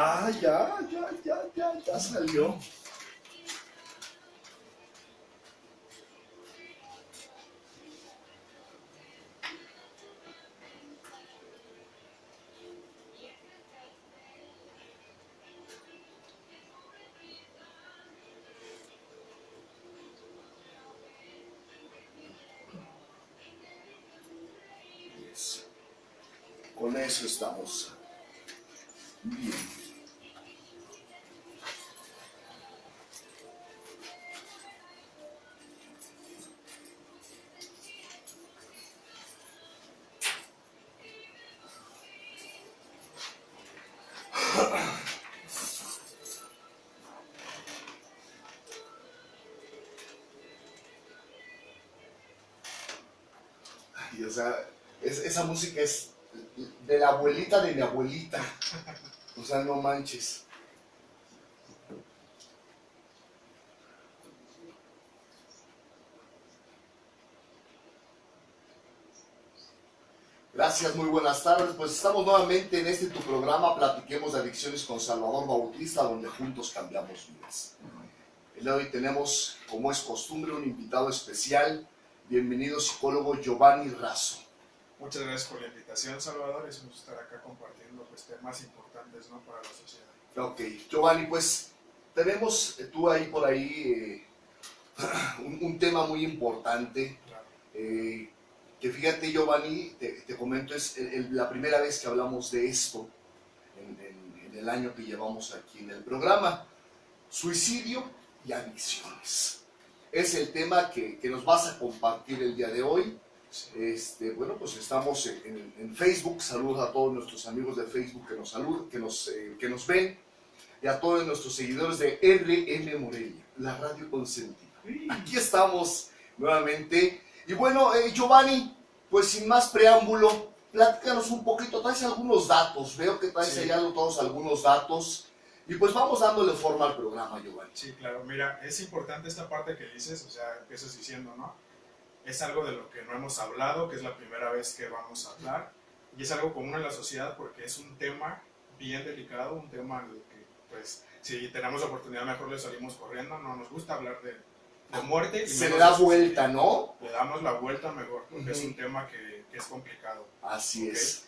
Ah, ya salió. Yes. Con eso estamos bien. Y, o sea, esa música es de la abuelita de mi abuelita. O sea, no manches. Gracias, muy buenas tardes. Pues estamos nuevamente en este tu programa, Platiquemos de Adicciones con Salvador Bautista, donde juntos cambiamos vidas. El día de hoy tenemos, como es costumbre, un invitado especial. Bienvenido, psicólogo Giovanni Razo. Muchas gracias por la invitación, Salvador. Es un gusto estar acá compartiendo pues, temas importantes, ¿no?, para la sociedad. Ok, Giovanni, pues tenemos tú ahí por ahí un tema muy importante. Claro. Que fíjate, Giovanni, te comento, es la primera vez que hablamos de esto en el año que llevamos aquí en el programa. Suicidio y adicciones. Es el tema que nos vas a compartir el día de hoy. Sí. Bueno, pues estamos en Facebook. Saludos a todos nuestros amigos de Facebook que nos ven, y a todos nuestros seguidores de RM Morelia, la radio consentida. Aquí estamos nuevamente. Y bueno, Giovanni, pues sin más preámbulo, platícanos un poquito. Traes algunos datos, veo que traes Sí. allá todos algunos datos. Y pues vamos dándole forma al programa, Giovanni. Sí, claro. Mira, es importante esta parte que dices, o sea, empiezas diciendo, ¿no? Es algo de lo que no hemos hablado, que es la primera vez que vamos a hablar, y es algo común en la sociedad porque es un tema bien delicado, un tema en el que, pues, si tenemos oportunidad mejor le salimos corriendo. No nos gusta hablar de muerte. Y se le da vuelta, ¿no? Le damos la vuelta mejor, porque es un tema que es complicado. Así ¿Okay? es.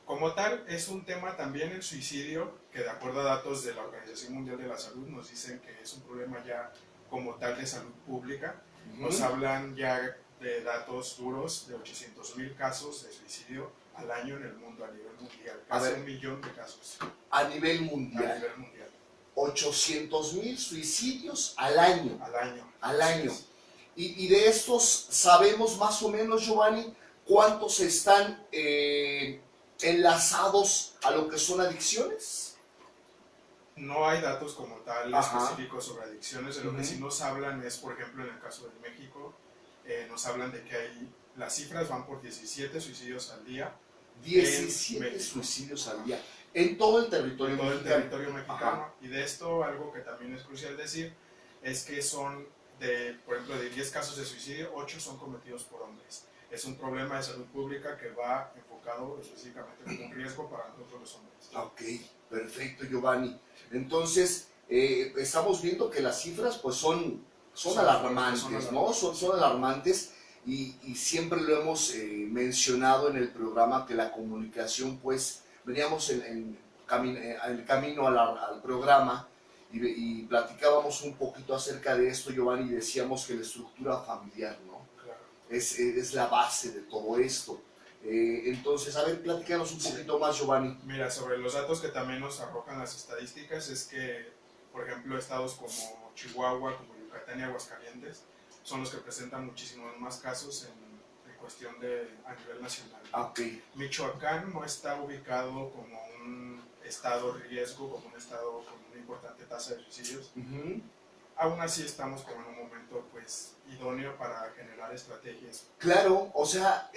Como tal, es un tema también el suicidio, que de acuerdo a datos de la Organización Mundial de la Salud nos dicen que es un problema ya como tal de salud pública. Nos hablan ya de datos duros de 800,000 casos de suicidio al año en el mundo, a nivel mundial. Casi 1 millón de casos. A nivel mundial. A nivel mundial. 800,000 suicidios al año. Al año. Al año. Y de estos sabemos más o menos, Giovanni, cuántos están enlazados a lo que son adicciones. No hay datos como tal específicos sobre adicciones. De lo que sí nos hablan es, por ejemplo, en el caso de México, nos hablan de que las cifras van por 17 suicidios al día. 17 suicidios al día. En todo el territorio mexicano. En todo el territorio mexicano. Ajá. Y de esto, algo que también es crucial decir, es que son, por ejemplo, de 10 casos de suicidio, 8 son cometidos por hombres. Es un problema de salud pública que va enfocado específicamente como un riesgo para nosotros los hombres. Ok, perfecto, Giovanni. Entonces, estamos viendo que las cifras pues son alarmantes, ¿no? Son alarmantes, y siempre lo hemos mencionado en el programa, que la comunicación, pues, veníamos en el camino al programa y platicábamos un poquito acerca de esto, Giovanni, y decíamos que la estructura familiar, ¿no? Claro. Es la base de todo esto. Entonces, a ver, platícanos un poquito más, Giovanni. Mira, sobre los datos que también nos arrojan las estadísticas, es que, por ejemplo, estados como Chihuahua, como Yucatán y Aguascalientes son los que presentan muchísimos más casos en cuestión a nivel nacional. Okay. Michoacán no está ubicado como un estado riesgo, como un estado con una importante tasa de suicidios. Aún así estamos como en un momento pues idóneo para generar estrategias. Claro, o sea,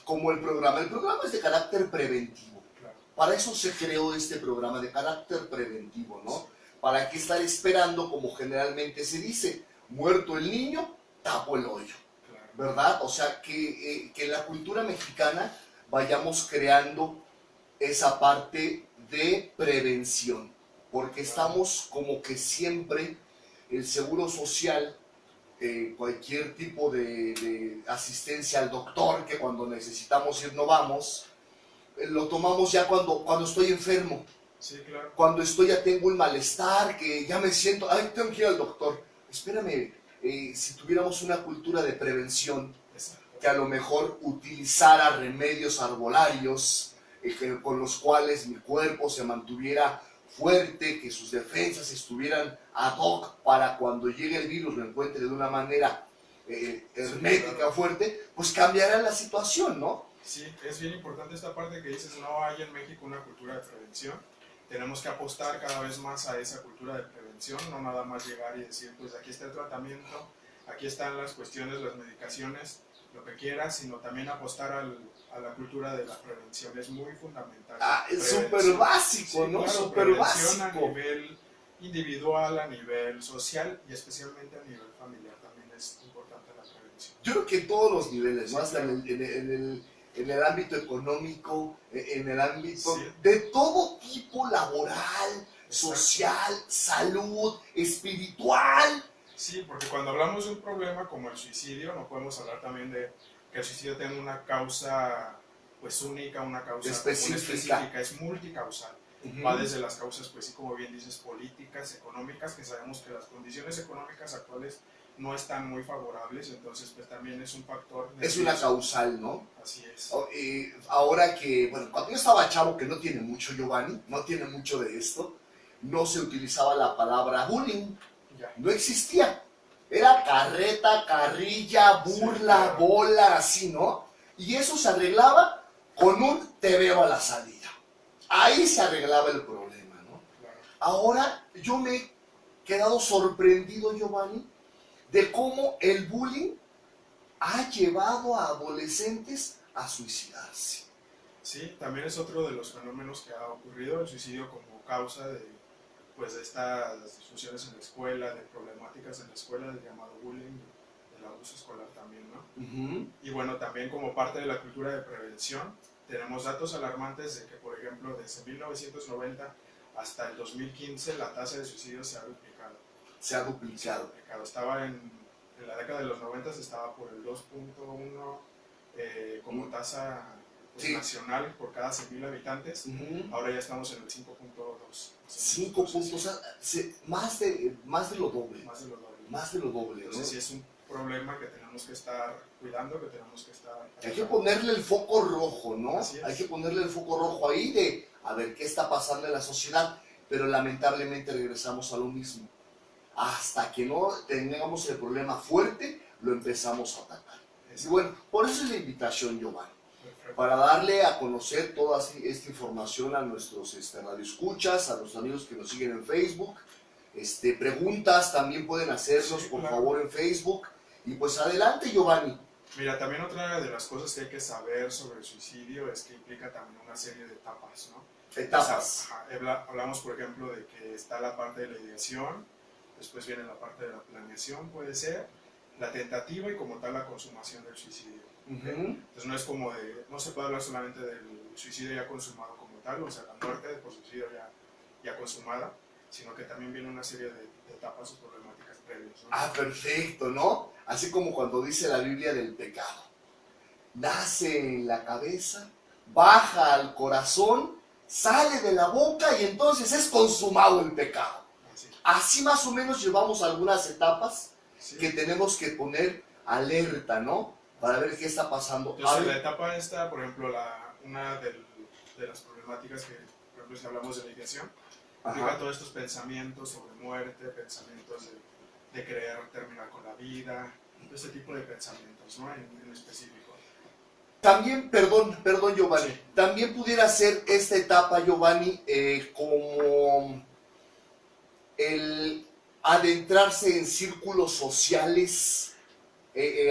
como el programa es de carácter preventivo. Claro. Para eso se creó este programa de carácter preventivo, ¿no? Sí. ¿Para qué estar esperando, como generalmente se dice, muerto el niño, tapo el hoyo? Claro. ¿Verdad? O sea, que en la cultura mexicana vayamos creando esa parte de prevención, porque estamos como que siempre, el seguro social, cualquier tipo de asistencia al doctor, que cuando necesitamos ir no vamos, lo tomamos ya cuando estoy enfermo. Sí, claro. Cuando ya tengo un malestar, que ya me siento, ay, tengo que ir al doctor. Espérame, si tuviéramos una cultura de prevención, que a lo mejor utilizara remedios arbolarios, con los cuales mi cuerpo se mantuviera fuerte, que sus defensas estuvieran ad hoc para cuando llegue el virus lo encuentre de una manera hermética, claro, fuerte, pues cambiará la situación, ¿no? Sí, es bien importante esta parte que dices, no hay en México una cultura de prevención. Tenemos que apostar cada vez más a esa cultura de prevención, no nada más llegar y decir, pues aquí está el tratamiento, aquí están las cuestiones, las medicaciones, lo que quieras, sino también apostar a la cultura de la prevención, es muy fundamental. Es súper básico, sí, ¿no? Claro, súper básico. A nivel individual, a nivel social y especialmente a nivel familiar también es importante la prevención. Yo creo que en todos los niveles, ¿no? Hasta en el ámbito económico, en el ámbito de todo tipo, laboral, social, salud, espiritual. Sí, porque cuando hablamos de un problema como el suicidio, no podemos hablar también de que el suicidio tenga una causa pues única, una causa específica, es multicausal. Va desde las causas, pues sí, como bien dices, políticas, económicas, que sabemos que las condiciones económicas actuales no están muy favorables, entonces pues también es un factor. Es una causal, ¿no? Así es. Ahora que, bueno, cuando yo estaba chavo, que no tiene mucho, Giovanni, no tiene mucho de esto, no se utilizaba la palabra bullying, no existía. Era carreta, carrilla, burla, claro, bola, así, ¿no? Y eso se arreglaba con un te veo a la salida. Ahí se arreglaba el problema, ¿no? Claro. Ahora yo me he quedado sorprendido, Giovanni, de cómo el bullying ha llevado a adolescentes a suicidarse. Sí, también es otro de los fenómenos que ha ocurrido, el suicidio como causa de estas disfunciones en la escuela, de problemáticas en la escuela, del llamado bullying, del abuso escolar también, ¿no? Y bueno, también como parte de la cultura de prevención, tenemos datos alarmantes de que, por ejemplo, desde 1990 hasta el 2015 la tasa de suicidio se ha duplicado. Se ha duplicado. Estaba en la década de los 90 estaba por el 2.1 como tasa nacional por cada 100.000 habitantes. Ahora ya estamos en el 5.2. 5 puntos, o sea, más de lo doble. Más de lo doble. ¿no? Entonces sí es un problema que tenemos que estar cuidando, que tenemos que estar... Hay que ponerle el foco rojo, ¿no? Hay que ponerle el foco rojo ahí de a ver qué está pasando en la sociedad, pero lamentablemente regresamos a lo mismo. Hasta que no tengamos el problema fuerte, lo empezamos a atacar. Y bueno, por eso es la invitación, Giovanni, para darle a conocer toda esta información a nuestros radioescuchas, a los amigos que nos siguen en Facebook. Preguntas también pueden hacernos, por favor, en Facebook. Y pues adelante, Giovanni. Mira, también otra de las cosas que hay que saber sobre el suicidio es que implica también una serie de etapas, ¿no? Etapas. O sea, hablamos, por ejemplo, de que está la parte de la ideación, después viene la parte de la planeación, puede ser, la tentativa y como tal la consumación del suicidio. Entonces no es como no se puede hablar solamente del suicidio ya consumado como tal, o sea, la muerte por suicidio ya consumada, sino que también viene una serie de etapas o problemáticas previas, ¿no? Perfecto, ¿no? Así como cuando dice la Biblia del pecado. Nace en la cabeza, baja al corazón, sale de la boca y entonces es consumado el pecado. Así más o menos llevamos algunas etapas que tenemos que poner alerta, ¿no? Para ver qué está pasando. Entonces, la etapa esta, por ejemplo, una de las problemáticas que, por ejemplo, si hablamos de la ideación, implica todos estos pensamientos sobre muerte, pensamientos de querer terminar con la vida, este tipo de pensamientos, ¿no? En específico. También, perdón Giovanni, también pudiera ser esta etapa, Giovanni, como el adentrarse en círculos sociales,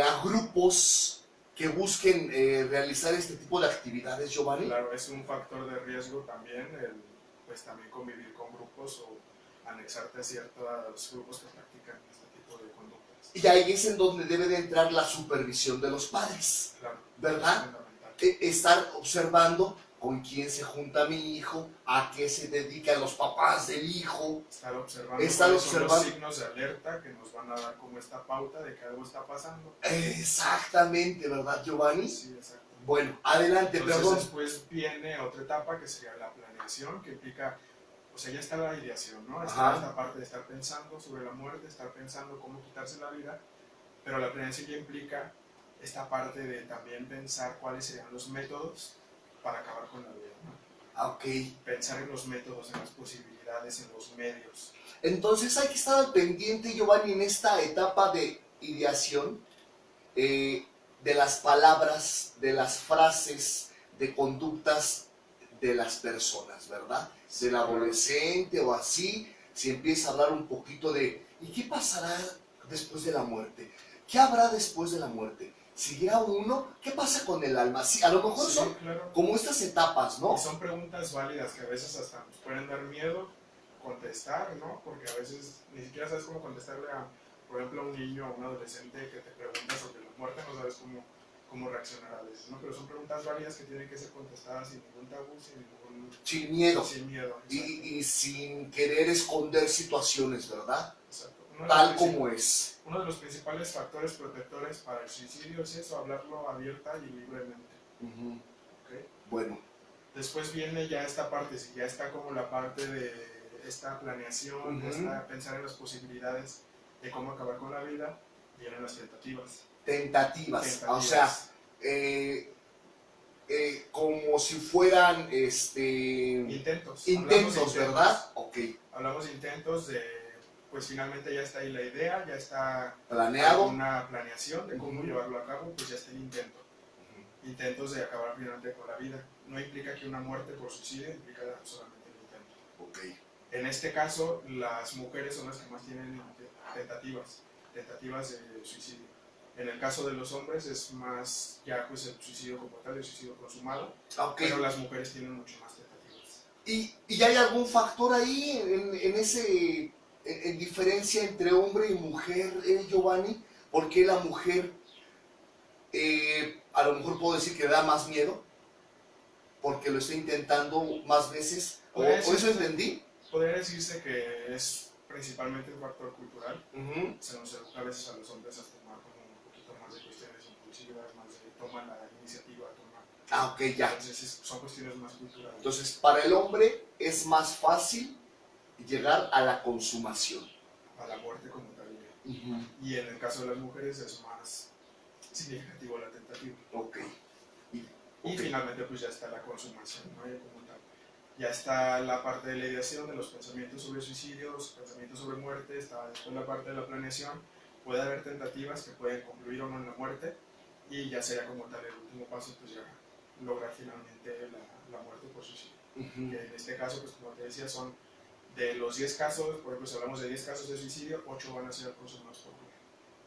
a grupos que busquen realizar este tipo de actividades, Giovanni. Claro, es un factor de riesgo también, pues también convivir con grupos o anexarte a ciertos grupos que practican este tipo de conductas. Y ahí es en donde debe de entrar la supervisión de los padres, claro, ¿verdad? Estar observando con quién se junta mi hijo, a qué se dedican los papás del hijo. Estar observando, Estar los signos de alerta que nos van a dar como esta pauta de que algo está pasando. Exactamente, ¿verdad, Giovanni? Sí, exacto. Bueno, adelante, entonces, perdón. Después viene otra etapa que sería la planeación, que implica, o sea, ya está la ideación, ¿no? Está esta parte de estar pensando sobre la muerte, estar pensando cómo quitarse la vida, pero la planeación ya implica esta parte de también pensar cuáles serían los métodos para acabar con la vida, ¿no? Ok. Pensar en los métodos, en las posibilidades, en los medios. Entonces hay que estar al pendiente, Giovanni, en esta etapa de ideación, de las palabras, de las frases, de conductas de las personas, ¿verdad? Del adolescente o así, si empieza a hablar un poquito de ¿y qué pasará después de la muerte? ¿Qué habrá después de la muerte? ¿Seguirá uno? ¿Qué pasa con el alma? Sí, a lo mejor son como estas etapas, ¿no? Y son preguntas válidas que a veces hasta nos pueden dar miedo contestar, ¿no? Porque a veces ni siquiera sabes cómo contestarle a, por ejemplo, a un niño o a un adolescente que te pregunta sobre la muerte, no sabes cómo reaccionar a veces, ¿no? Pero son preguntas válidas que tienen que ser contestadas sin ningún tabú, sin miedo. Sin miedo. Y sin querer esconder situaciones, ¿verdad? Exacto. Tal como es. Uno de los principales factores protectores para el suicidio es eso, hablarlo abierta y libremente. ¿Okay? Bueno. Después viene ya esta parte, si ya está como la parte de esta planeación, pensar en las posibilidades de cómo acabar con la vida, vienen las tentativas. Tentativas. O sea, como si fueran intentos, ¿verdad? Ok. Hablamos de intentos de, pues finalmente ya está ahí la idea, ya está planeado, una planeación de cómo llevarlo a cabo, pues ya está el intento. Intentos de acabar finalmente con la vida. No implica que una muerte por suicidio, implica solamente el intento. Okay. En este caso, las mujeres son las que más tienen tentativas de suicidio. En el caso de los hombres es más ya pues el suicidio como tal, el suicidio consumado, pero las mujeres tienen mucho más tentativas. ¿Y hay algún factor ahí en diferencia entre hombre y mujer, Giovanni? ¿Por qué la mujer a lo mejor puedo decir que da más miedo? Porque lo está intentando más veces. ¿O eso entendí? Podría decirse que es principalmente un factor cultural. Se nos educa a veces a los hombres a tomar como un poquito más de cuestiones impulsivas, más de tomar la iniciativa, ok, ya. Entonces son cuestiones más culturales. Entonces, para el hombre es más fácil llegar a la consumación. A la muerte como tal. Y en el caso de las mujeres es más significativo la tentativa. Ok. Y finalmente pues ya está la consumación, ¿no? Como tal. Ya está la parte de la ideación, de los pensamientos sobre suicidio, los pensamientos sobre muerte, está después la parte de la planeación. Puede haber tentativas que pueden concluir o no en la muerte, y ya sería como tal el último paso, pues ya lograr finalmente la muerte por suicidio. Que en este caso, pues como te decía, son de los 10 casos, por ejemplo, si hablamos de 10 casos de suicidio, 8 van a ser consumados por hombres.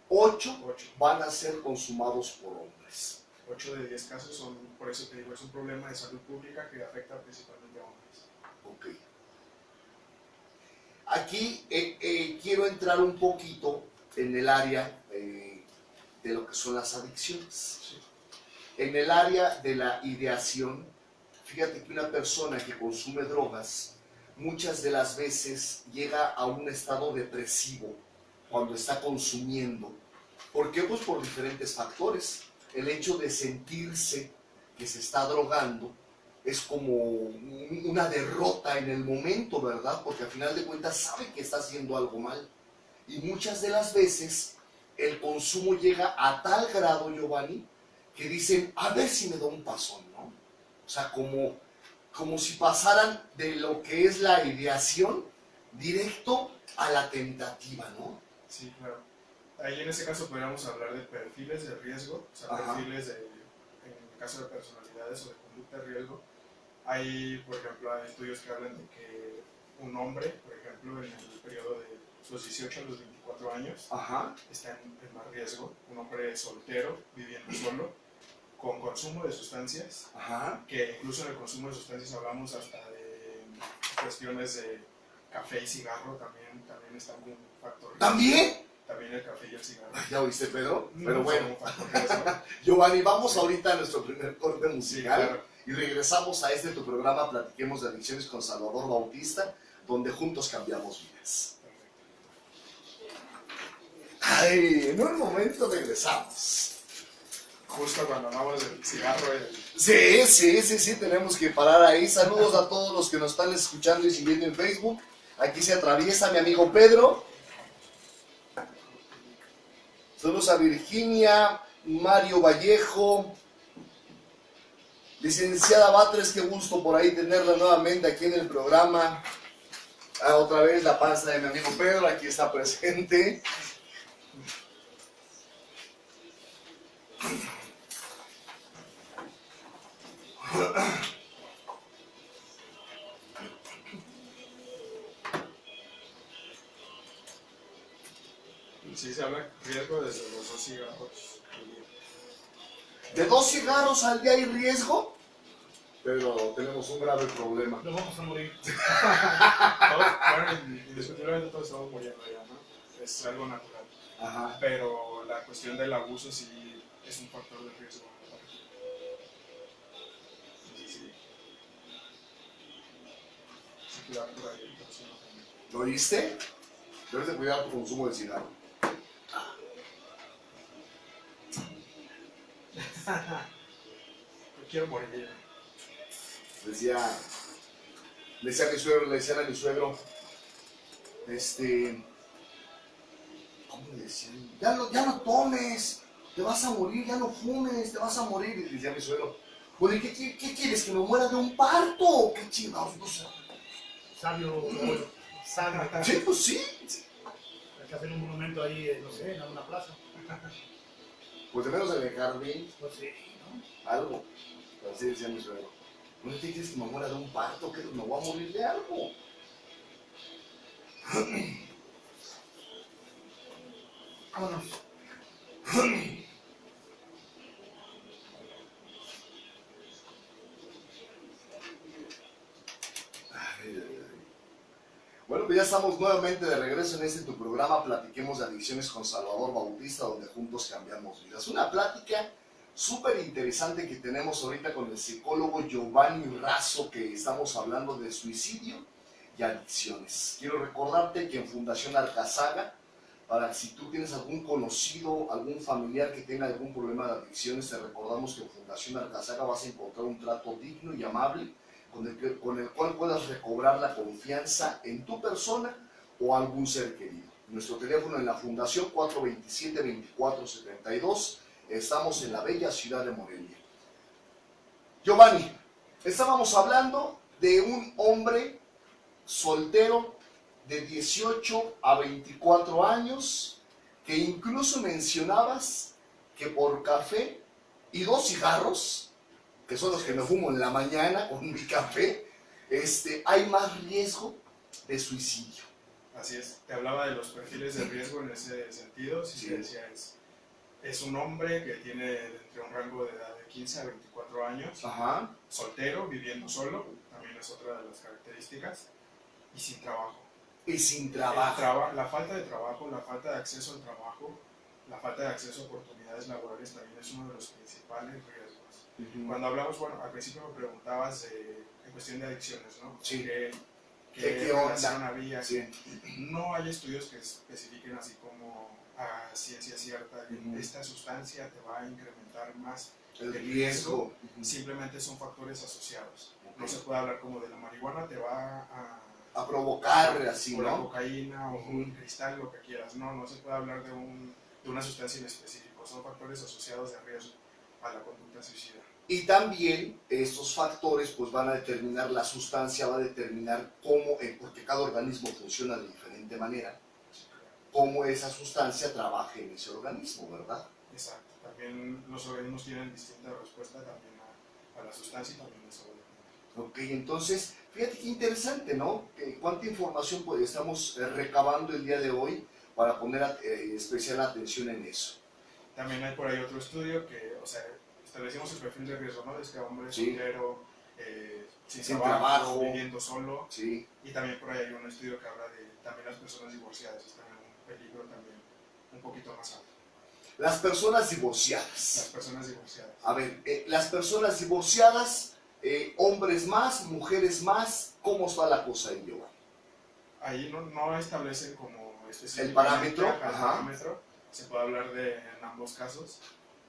8 van a ser consumados por hombres. 8 de 10 casos son, por eso te digo, es un problema de salud pública que afecta principalmente a hombres. Ok. Aquí quiero entrar un poquito en el área de lo que son las adicciones. Sí. En el área de la ideación, fíjate que una persona que consume drogas muchas de las veces llega a un estado depresivo cuando está consumiendo. ¿Por qué? Pues por diferentes factores. El hecho de sentirse que se está drogando es como una derrota en el momento, ¿verdad? Porque al final de cuentas sabe que está haciendo algo mal. Y muchas de las veces el consumo llega a tal grado, Giovanni, que dicen, a ver si me da un pasón, ¿no? O sea, como si pasaran de lo que es la ideación directo a la tentativa, ¿no? Sí, claro. Ahí en ese caso podríamos hablar de perfiles de riesgo, o sea, perfiles en el caso de personalidades o de conducta de riesgo. Hay, por ejemplo, hay estudios que hablan de que un hombre, por ejemplo, en el periodo de los 18 a los 24 años, está en más riesgo. Un hombre soltero, viviendo solo, con consumo de sustancias, que incluso en el consumo de sustancias hablamos hasta de cuestiones de café y cigarro, también está un factor. ¿También? También el café y el cigarro. ¿Ya oíste, Pedro? Pero no, bueno. Giovanni, vamos ahorita a nuestro primer corte musical. Sí, claro. Y regresamos a tu programa, Platiquemos de Adicciones con Salvador Bautista, donde juntos cambiamos vidas. Ay, en un momento regresamos. Justo cuando hablamos del cigarro. Sí, tenemos que parar ahí. Saludos a todos los que nos están escuchando y siguiendo en Facebook. Aquí se atraviesa mi amigo Pedro. Saludos a Virginia, Mario Vallejo, licenciada Batres, qué gusto por ahí tenerla nuevamente aquí en el programa. Otra vez la panza de mi amigo Pedro, aquí está presente. Sí, se habla riesgo desde los 2 cigarros al día. ¿De 2 cigarros al día hay riesgo? Pero tenemos un grave problema. Nos vamos a morir. Bueno, indiscutiblemente todos estamos muriendo ya, ¿no? Es algo natural. Ajá. Pero la cuestión del abuso sí es un factor de riesgo. Sí. Sí, cuidar por ahí. ¿Lo oíste? Debes de cuidar tu consumo de cigarro. Yo quiero morir. Decía a mi suegro, le decían a mi suegro, ¿cómo le decían? Ya no tomes, te vas a morir, ya no fumes, te vas a morir. Y decía a mi suegro, bueno, ¿qué quieres? ¿Que me muera de un parto? ¿Qué chingados? No sé. Sabio. Sí, pues sí. Hay que hacer un monumento ahí, no sé, en alguna plaza. Pues de menos en el jardín, Pues sí, ¿no? algo. Así decía mi suegro. ¿No te quieres que me muera de un parto? ¿Que me voy a morir de algo? Vámonos. Bueno, pues ya estamos nuevamente de regreso en tu programa, Platiquemos de Adicciones con Salvador Bautista, donde juntos cambiamos vidas. Una plática súper interesante que tenemos ahorita con el psicólogo Giovanni Razo, que estamos hablando de suicidio y adicciones. Quiero recordarte que en Fundación Arcasaga, para si tú tienes algún conocido, algún familiar que tenga algún problema de adicciones, te recordamos que en Fundación Arcasaga vas a encontrar un trato digno y amable con el cual puedas recobrar la confianza en tu persona o algún ser querido. Nuestro teléfono en la Fundación 427-2472. Estamos en la bella ciudad de Morelia. Giovanni, estábamos hablando de un hombre soltero de 18 a 24 años que incluso mencionabas que por café y 2 cigarros, que son los que me fumo en la mañana con mi café, hay más riesgo de suicidio. Así es, te hablaba de los perfiles de riesgo en ese sentido. Sí. Te decía, es un hombre que tiene entre un rango de edad de 15 a 24 años, Ajá. Soltero, viviendo solo, también es otra de las características, y sin trabajo. Y sin trabajo. La falta de trabajo, la falta de acceso al trabajo, la falta de acceso a oportunidades laborales también es uno de los principales riesgos. Cuando hablamos, bueno, al principio me preguntabas en cuestión de adicciones, ¿no? Sí. ¿Qué relación había? Sí. No hay estudios que especifiquen así como a ciencia cierta que esta sustancia te va a incrementar más el riesgo. Simplemente son factores asociados. No se puede hablar como de la marihuana te va a provocar así, o ¿no? la cocaína o un cristal, lo que quieras. No se puede hablar de una sustancia en específico. Son factores asociados de riesgo a la conducta suicida. Y también estos factores pues van a determinar, la sustancia va a determinar cómo, porque cada organismo funciona de diferente manera, cómo esa sustancia trabaja en ese organismo, ¿verdad? Exacto. También los organismos tienen distinta respuesta también a la sustancia y también a ese organismo. Ok, entonces, fíjate qué interesante, ¿no? Cuánta información pues, estamos recabando el día de hoy para poner especial atención en eso. También hay por ahí otro estudio que, o sea, establecimos el perfil de riesgo, ¿no? De este hombre soltero, sin trabajo, viviendo solo. Sí. Y también por ahí hay un estudio que habla de también las personas divorciadas, están en un peligro también un poquito más alto. Las personas divorciadas. Las personas divorciadas. A ver, las personas divorciadas, hombres más, mujeres más, ¿cómo está la cosa ahí, Giovanni? Ahí no establecen como El parámetro, el parámetro. Se puede hablar de en ambos casos.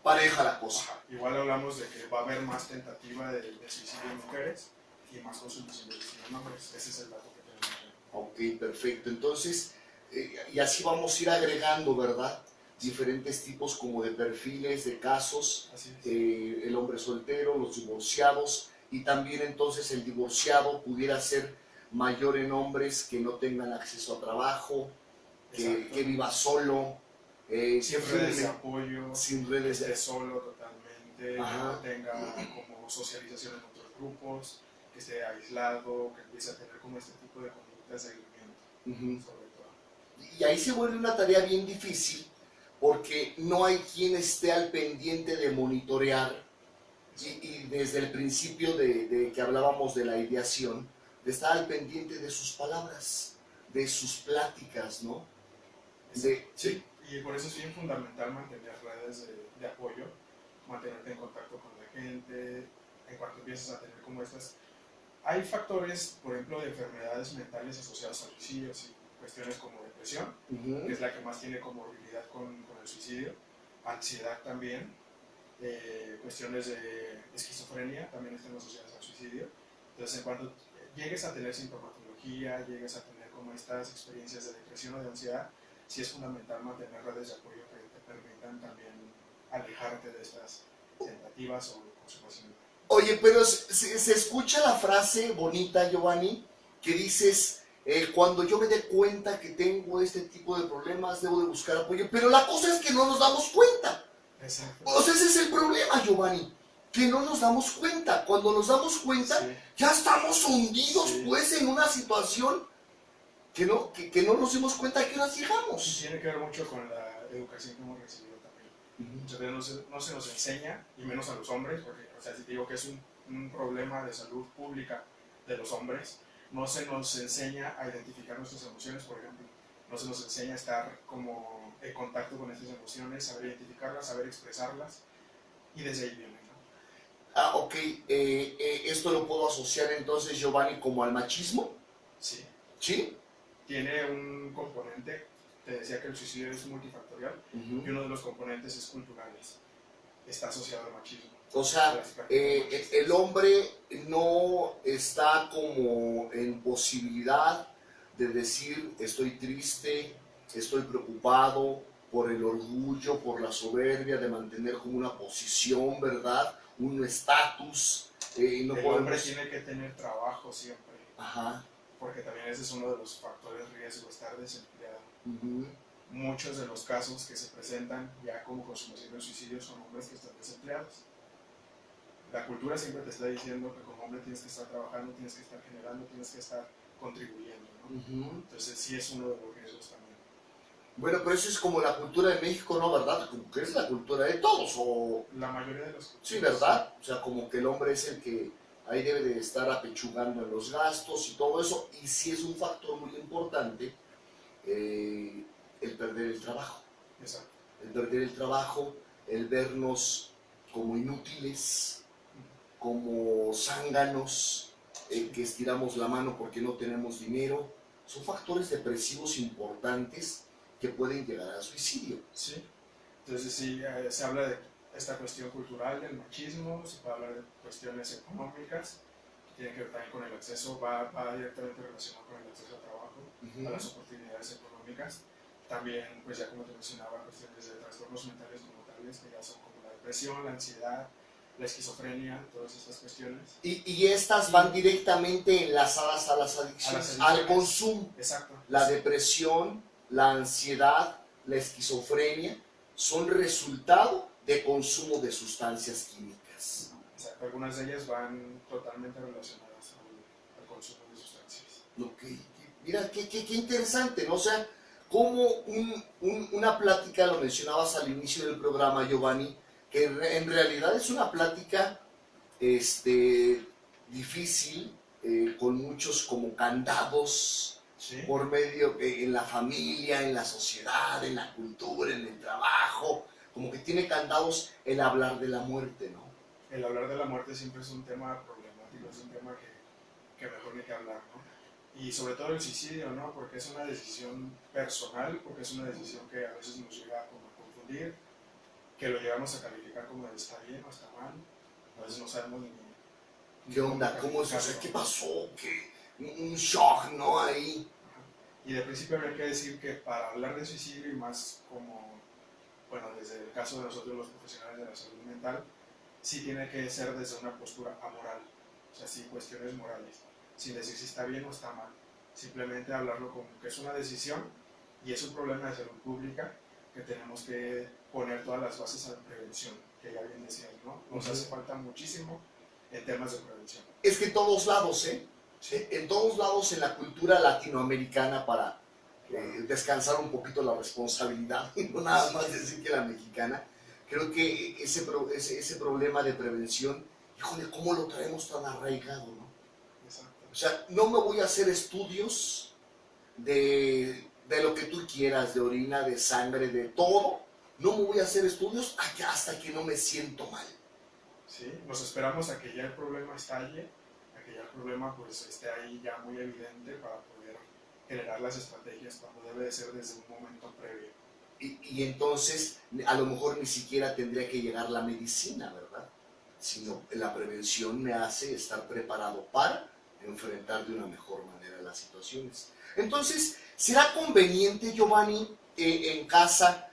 Pareja la cosa. Ajá. Igual hablamos de que va a haber más tentativa de suicidio en mujeres y más consumición de suicidio en hombres. Ese es el dato que tenemos. Ok, perfecto. Entonces, y así vamos a ir agregando, ¿verdad? Diferentes tipos como de perfiles, de casos, Así es. el hombre soltero, los divorciados, y también entonces el divorciado pudiera ser mayor en hombres que no tengan acceso a trabajo, que viva solo, Sin redes de apoyo, sin que redes esté de... solo totalmente, que no tenga como socialización en otros grupos, que esté aislado, que empiece a tener como este tipo de conductas de aislamiento, sobre todo. Y ahí se vuelve una tarea bien difícil porque no hay quien esté al pendiente de monitorear y desde el principio de que hablábamos de la ideación, de estar al pendiente de sus palabras, de sus pláticas, ¿no? Sí, y por eso es bien fundamental mantener redes de apoyo, mantenerte en contacto con la gente, en cuanto empiezas a tener como estas... Hay factores, por ejemplo, de enfermedades mentales asociadas al suicidio, y cuestiones como depresión, que es la que más tiene comorbilidad con el suicidio, ansiedad también, cuestiones de esquizofrenia también están asociadas al suicidio. Entonces, en cuanto llegues a tener sintomatología, llegues a tener como estas experiencias de depresión o de ansiedad, sí es fundamental mantener redes de apoyo que te permitan también alejarte de estas tentativas o consumaciones. Oye, pero se escucha la frase bonita, Giovanni, que dices, cuando yo me dé cuenta que tengo este tipo de problemas, debo de buscar apoyo, pero la cosa es que no nos damos cuenta. Exacto. O sea, ese es el problema, Giovanni, que no nos damos cuenta. Cuando nos damos cuenta, ya estamos hundidos, pues, en una situación que no nos dimos cuenta de que nos llegamos. Y tiene que ver mucho con la educación que hemos recibido también. Muchas veces no se nos enseña, y menos a los hombres, porque, o sea, si te digo que es un problema de salud pública de los hombres, no se nos enseña a identificar nuestras emociones, por ejemplo. No se nos enseña a estar como en contacto con estas emociones, saber identificarlas, saber expresarlas, y desde ahí viene, ¿no? Ah, ok. Esto lo puedo asociar entonces, Giovanni, como al machismo. Sí. ¿Sí? Tiene un componente, te decía que el suicidio es multifactorial, y uno de los componentes es culturales. Está asociado al machismo. O sea, el hombre no está como en posibilidad de decir estoy triste, estoy preocupado por el orgullo, por la soberbia de mantener como una posición, ¿verdad? Un estatus. No el hombre tiene que tener trabajo siempre. Ajá. Porque también ese es uno de los factores de riesgo, estar desempleado. Muchos de los casos que se presentan ya como consumación de suicidio son hombres que están desempleados. La cultura siempre te está diciendo que como hombre tienes que estar trabajando, tienes que estar generando, tienes que estar contribuyendo, ¿no? Entonces sí es uno de los riesgos también. Bueno, pero eso es como la cultura de México, ¿no? ¿Verdad? Como que es la cultura de todos, o... La mayoría de los culturas. Sí, ¿verdad? O sea, como que el hombre es el que ahí debe de estar apechugando en los gastos y todo eso, y sí es un factor muy importante el perder el trabajo. Exacto. El perder el trabajo, el vernos como inútiles, como zánganos, que estiramos la mano porque no tenemos dinero, son factores depresivos importantes que pueden llegar al suicidio. Sí, entonces sí, se habla de esta cuestión cultural del machismo, se puede hablar de cuestiones económicas, que tienen que ver también con el acceso, va directamente relacionado con el acceso al trabajo, a las oportunidades económicas. También, pues ya como te mencionaba, cuestiones de trastornos mentales como tales, que ya son como la depresión, la ansiedad, la esquizofrenia, todas estas cuestiones. Y estas van directamente enlazadas a las adicciones, al consumo. Exacto. La depresión, la ansiedad, la esquizofrenia son resultado de consumo de sustancias químicas. Exacto. Algunas de ellas van totalmente relacionadas al consumo de sustancias. Okay. Mira, qué interesante, ¿no? O sea, como una plática, lo mencionabas al inicio del programa, Giovanni, que en realidad es una plática difícil, con muchos como candados, ¿sí? Por medio, en la familia, en la sociedad, en la cultura, en el trabajo, como que tiene candados el hablar de la muerte, ¿no? El hablar de la muerte siempre es un tema problemático. problemático, es un tema que mejor ni que hablar, ¿no? Y sobre todo el suicidio, ¿no? Porque es una decisión personal, porque es una decisión que a veces nos llega como a confundir, que lo llegamos a calificar como de está bien o está mal, a veces no sabemos ni ¿Qué onda? ¿Cómo es? O sea, ¿qué pasó? ¿Qué? Un shock, ¿no? Ahí. Y de principio habría que decir que para hablar de suicidio y más como, bueno, desde el caso de nosotros los profesionales de la salud mental, sí tiene que ser desde una postura amoral, o sea, sin cuestiones morales, sin decir si está bien o está mal, simplemente hablarlo como que es una decisión y es un problema de salud pública que tenemos que poner todas las bases a la prevención, que ya bien decías, ¿no? Nos hace falta muchísimo en temas de prevención. Es que en todos lados, ¿eh? En todos lados en la cultura latinoamericana para descansar un poquito la responsabilidad y no nada más decir que la mexicana, creo que ese problema de prevención, híjole, ¿cómo lo traemos tan arraigado, no? Exacto. O sea, no me voy a hacer estudios de lo que tú quieras, de orina, de sangre, de todo, no me voy a hacer estudios hasta que no me siento mal. Sí, nos esperamos a que ya el problema estalle, a que ya el problema pues esté ahí ya muy evidente para poder generar las estrategias cuando debe de ser desde un momento previo. Y entonces a lo mejor ni siquiera tendría que llegar la medicina, ¿verdad? Sino la prevención me hace estar preparado para enfrentar de una mejor manera las situaciones. Entonces, ¿será conveniente, Giovanni, en casa?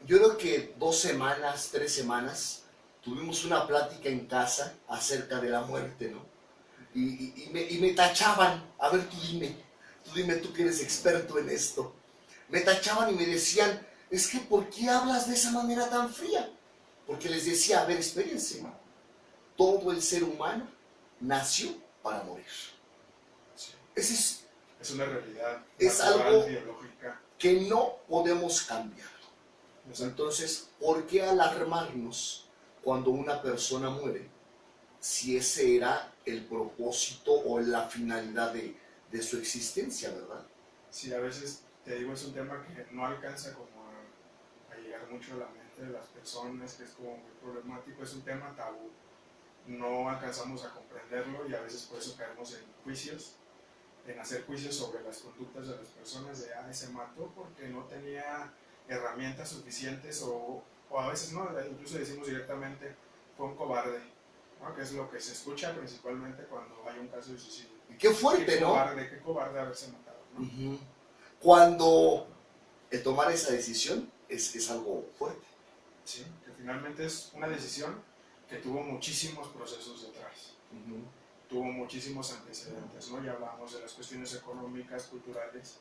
Yo creo que 2 semanas, 3 semanas, tuvimos una plática en casa acerca de la muerte, ¿no? Y me tachaban, a ver, tú dime, tú que eres experto en esto. Me tachaban y me decían, es que ¿por qué hablas de esa manera tan fría? Porque les decía, a ver, espérense, ¿no? Todo el ser humano nació para morir. Sí. Ese Es una realidad es natural, algo biológica. que no podemos cambiar. Exacto. Entonces, ¿por qué alarmarnos cuando una persona muere si ese era el propósito o la finalidad de su existencia, ¿verdad? Sí, a veces, te digo, es un tema que no alcanza como a llegar mucho a la mente de las personas, que es como muy problemático, es un tema tabú. No alcanzamos a comprenderlo y a veces por eso caemos en juicios, en hacer juicios sobre las conductas de las personas, de, se mató porque no tenía herramientas suficientes o a veces no, incluso decimos directamente, fue un cobarde, ¿no? Que es lo que se escucha principalmente cuando hay un caso de suicidio. Qué fuerte, ¿no? Qué cobarde haberse matado, ¿no? Cuando el tomar esa decisión es algo fuerte. Sí, que finalmente es una decisión que tuvo muchísimos procesos detrás. Tuvo muchísimos antecedentes, ¿no? Ya hablamos de las cuestiones económicas, culturales,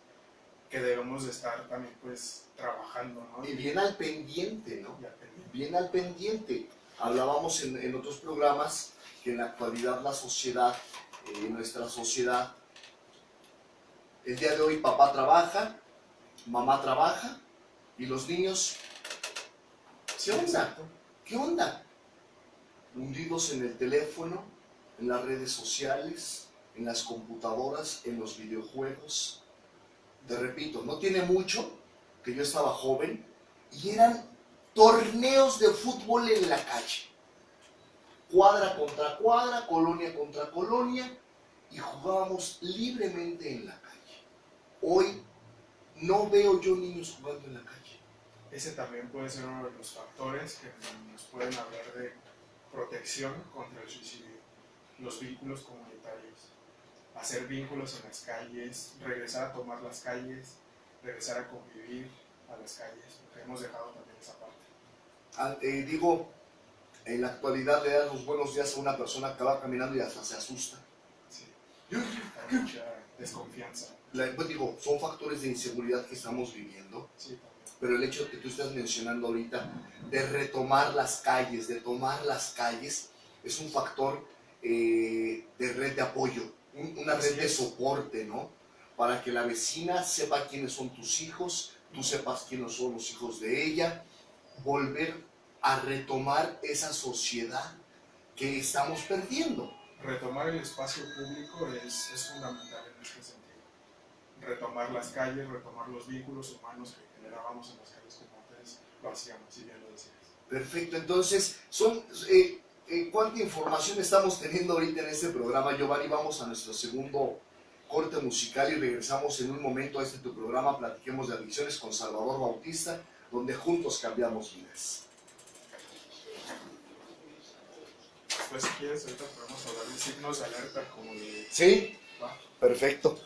que debemos de estar también pues trabajando, ¿no? Y bien al pendiente, ¿no? Y al pendiente. Bien al pendiente. Hablábamos en otros programas que en la actualidad la sociedad, nuestra sociedad, el día de hoy papá trabaja, mamá trabaja y los niños, ¿qué onda? ¿Qué onda? Hundidos en el teléfono, en las redes sociales, en las computadoras, en los videojuegos. Te repito, no tiene mucho que yo estaba joven y eran torneos de fútbol en la calle. Cuadra contra cuadra, colonia contra colonia, y jugábamos libremente en la calle. Hoy no veo yo niños jugando en la calle. Ese también puede ser uno de los factores que nos pueden hablar de protección contra el suicidio. Los vínculos comunitarios. Hacer vínculos en las calles, regresar a tomar las calles, regresar a convivir a las calles, porque hemos dejado también esa parte. En la actualidad le das los buenos días a una persona que va caminando y hasta se asusta. Sí. Hay mucha desconfianza. Son factores de inseguridad que estamos viviendo. Sí, pero el hecho que tú estás mencionando ahorita de retomar las calles, de tomar las calles, es un factor de red de apoyo, una red de soporte, ¿no? Para que la vecina sepa quiénes son tus hijos, tú sepas quiénes son los hijos de ella, volver a retomar esa sociedad que estamos perdiendo. Retomar el espacio público es fundamental en este sentido. Retomar las calles, retomar los vínculos humanos que generábamos en las calles como antes lo hacíamos, si bien lo decías. Perfecto, entonces cuánta información estamos teniendo ahorita en este programa, Giovanni. Vamos a nuestro segundo corte musical y regresamos en un momento a este tu programa, Platiquemos de Adicciones con Salvador Bautista, donde juntos cambiamos vidas. Pues si quieres, ahorita podemos hablar de signos de alerta como de... ¿Sí? Va. Perfecto.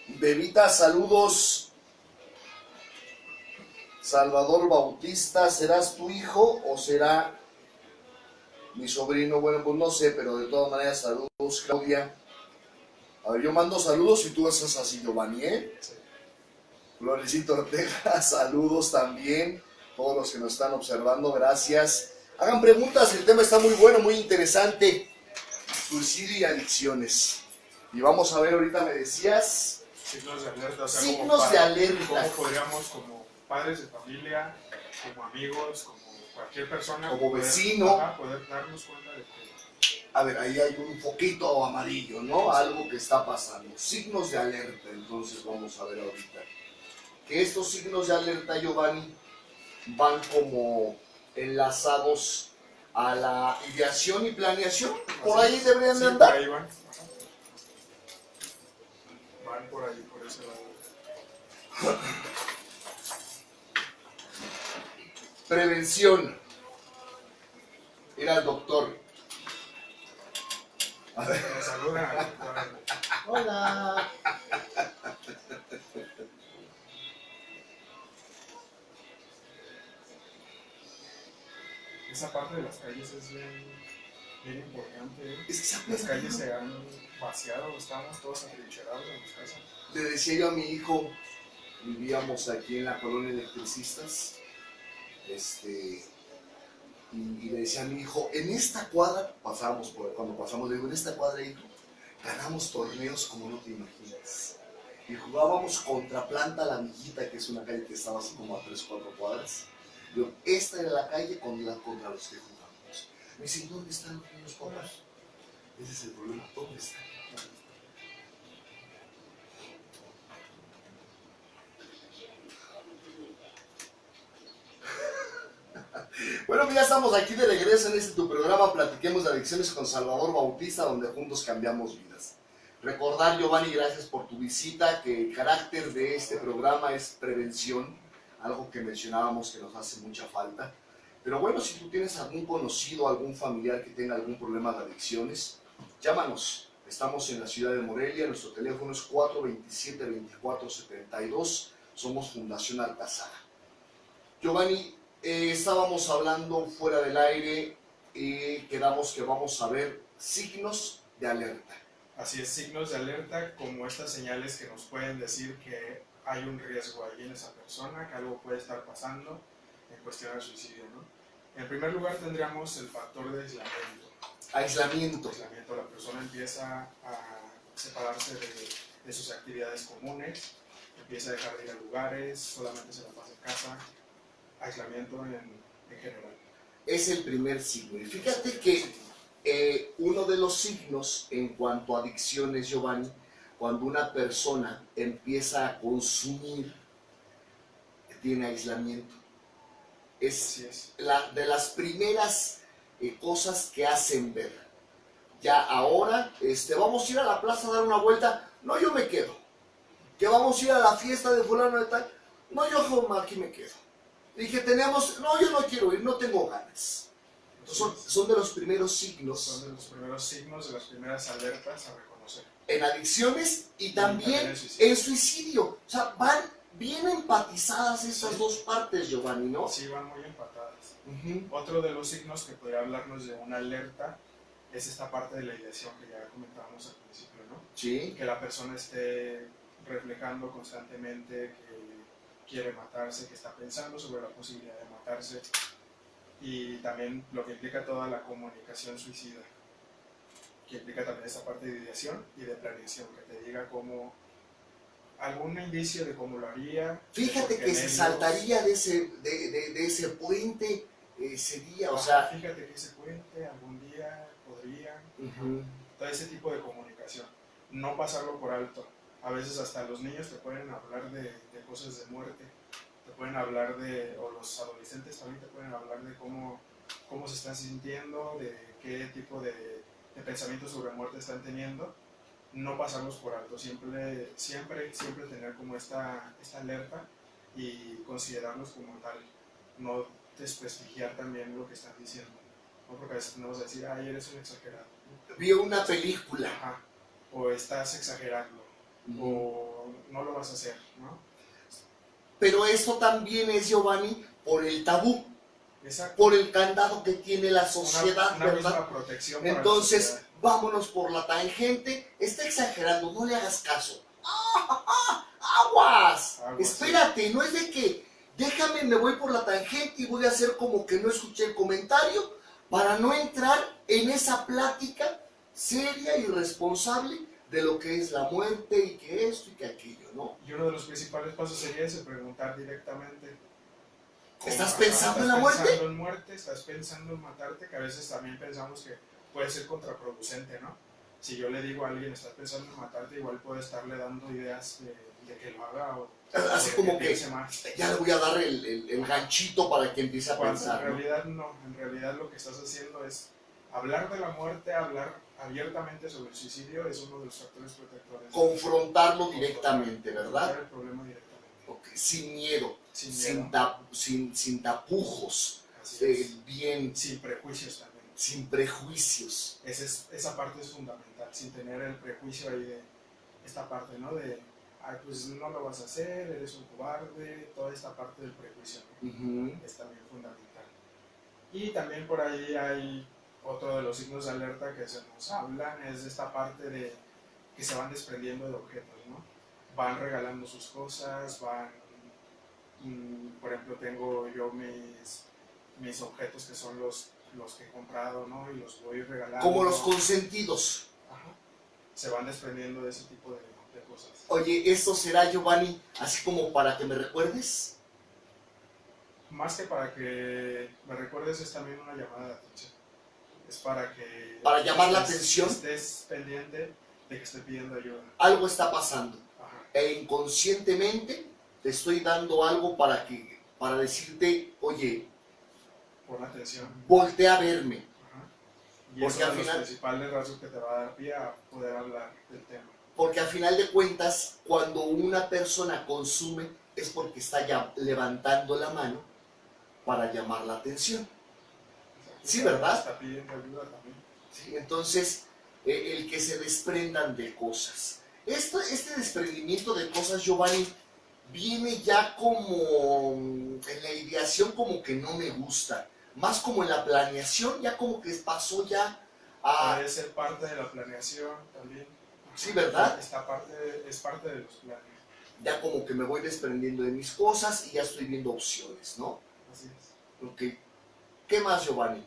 Bebita, saludos. Salvador Bautista, ¿serás tu hijo o será mi sobrino? Bueno, pues no sé, pero de todas maneras, saludos, Claudia. A ver, yo mando saludos y tú haces así, Giovanni, ¿eh? Sí. Florecito Ortega, saludos también. Todos los que nos están observando, gracias. Hagan preguntas, el tema está muy bueno, muy interesante. Suicidio y adicciones. Y vamos a ver, ahorita me decías... Signos de alerta, o sea, signos de alerta. ¿Cómo podríamos, como padres de familia, como amigos, como cualquier persona, como vecino, poder darnos cuenta de que... A ver, ahí hay un poquito amarillo, ¿no? Algo que está pasando. Signos de alerta, entonces vamos a ver ahorita. Que estos signos de alerta, Giovanni, van como enlazados a la ideación y planeación. Por ahí deberían de andar. Por ahí van. Van por ahí, por ese lado. Prevención. Ir al doctor. A ver. Me saludan al doctor. Hola. Esa parte de las calles es bien importante. ¿Eh? Es que se ha Las calles perdido. se han vaciado, estamos todos atrincherados en las casas. Le decía yo a mi hijo, vivíamos aquí en la colonia Electricistas, y le decía a mi hijo, en esta cuadra, cuando pasamos, le digo, en esta cuadra, hijo, ganamos torneos como no te imaginas. Y jugábamos contra Planta La Villita, que es una calle que estaba así como a 3 o 4 cuadras. Digo, esta era la calle contra los que jugamos. Me dice, ¿dónde están los niños, papá? Ese es el problema, ¿dónde están? Bueno, pues ya estamos aquí de regreso en este tu programa, Platiquemos de Adicciones con Salvador Bautista, donde juntos cambiamos vidas. Recordar, Giovanni, gracias por tu visita, que el carácter de este programa es prevención, algo que mencionábamos que nos hace mucha falta. Pero bueno, si tú tienes algún conocido, algún familiar que tenga algún problema de adicciones, llámanos. Estamos en la ciudad de Morelia, nuestro teléfono es 427-2472, somos Fundación Alcazar. Giovanni, estábamos hablando fuera del aire y quedamos que vamos a ver signos de alerta. Así es, signos de alerta como estas señales que nos pueden decir que hay un riesgo ahí en esa persona, que algo puede estar pasando en cuestión del suicidio, ¿no? En primer lugar tendríamos el factor de aislamiento. Aislamiento. La persona empieza a separarse de sus actividades comunes, empieza a dejar de ir a lugares, solamente se la pasa en casa, aislamiento en general. Es el primer signo. Y fíjate que uno de los signos en cuanto a adicciones, Giovanni, cuando una persona empieza a consumir, tiene aislamiento. Es de las primeras cosas que hacen ver. Ya ahora, vamos a ir a la plaza a dar una vuelta. No, yo me quedo. Que vamos a ir a la fiesta de fulano de tal. No, yo aquí me quedo. Dije, no, yo no quiero ir, no tengo ganas. Son de los primeros signos. Son de los primeros signos, de las primeras alertas a reconocer. En adicciones y también en suicidio. O sea, van bien empatizadas esas dos partes, Giovanni, ¿no? Sí, van muy empatadas. Otro de los signos que podría hablarnos de una alerta es esta parte de la ideación que ya comentábamos al principio, ¿no? Sí. Que la persona esté reflejando constantemente que quiere matarse, que está pensando sobre la posibilidad de matarse, y también lo que implica toda la comunicación suicida, que implica también esta parte de ideación y de planeación, que te diga cómo, algún indicio de cómo lo haría. Fíjate que se saltaría de ese puente ese día, o sea... Fíjate que ese puente algún día podría... Todo ese tipo de comunicación, no pasarlo por alto. A veces hasta los niños te pueden hablar de cosas de muerte, te pueden hablar de, o los adolescentes también te pueden hablar de cómo se están sintiendo, de qué tipo de pensamientos sobre muerte están teniendo. No pasarlos por alto, siempre tener como esta alerta y considerarlos como tal, no desprestigiar también lo que están diciendo, ¿no? Porque a veces tenemos que decir, ay, eres un exagerado. Vio una película. Ajá. O estás exagerando, o no lo vas a hacer, ¿no? Pero eso también es, Giovanni, por el tabú. Exacto. Por el candado que tiene la sociedad, una ¿verdad? misma protección para Entonces, la sociedad. vámonos por la tangente. Está exagerando, no le hagas caso. ¡Aguas! Algo Espérate, no es de que déjame, me voy por la tangente y voy a hacer como que no escuché el comentario para no entrar en esa plática seria y responsable de lo que es la muerte y que esto y que aquello, ¿no? Y uno de los principales pasos sería ese, preguntar directamente. ¿Estás pensando en la muerte? ¿Estás pensando en muerte? ¿Estás pensando en matarte? Que a veces también pensamos que puede ser contraproducente, ¿no? Si yo le digo a alguien, estás pensando en matarte, igual puede estarle dando ideas de que lo haga o así como que más. Ya le voy a dar el ganchito para que empiece a Cuando pensar. en realidad no, en realidad lo que estás haciendo es hablar de la muerte, hablar abiertamente sobre el suicidio es uno de los factores protectores. Confrontarlo directamente, ¿verdad? Confrontar el problema directamente. Okay. Sin miedo, sin tapujos, bien, sin prejuicios también. Sin prejuicios. Esa parte es fundamental, sin tener el prejuicio ahí de esta parte, ¿no? De, ay, pues no lo vas a hacer, eres un cobarde, toda esta parte del prejuicio, ¿no? Es también fundamental. Y también por ahí hay otro de los signos de alerta que se nos hablan, es esta parte de que se van desprendiendo de objetos, ¿no? Van regalando sus cosas, por ejemplo, tengo yo mis objetos que son los que he comprado, ¿no? Y los voy regalando. Como los consentidos. Ajá. Se van desprendiendo de ese tipo de cosas. Oye, ¿esto será, Giovanni, así como para que me recuerdes? Más que para que me recuerdes, es también una llamada de atención. Es para que... Para llamar la atención. Estés pendiente de que esté pidiendo ayuda. Algo está pasando. Ajá. E inconscientemente te estoy dando algo para decirte, oye, pon atención. Voltea a verme. Ajá. Y porque eso al es final, los principales rasgos que te va a dar pie a poder hablar del tema. Porque al final de cuentas, cuando una persona consume, es porque está ya levantando la mano para llamar la atención. Sí, ¿verdad? Está pidiendo ayuda también. Sí, entonces, el que se desprendan de cosas. Este desprendimiento de cosas, Giovanni, viene ya como en la ideación como que no me gusta. Más como en la planeación, ya como que pasó ya a... Puede ser parte de la planeación también. Sí, ¿verdad? Es parte de los planes. Ya como que me voy desprendiendo de mis cosas y ya estoy viendo opciones, ¿no? Así es. Okay. ¿Qué más, Giovanni?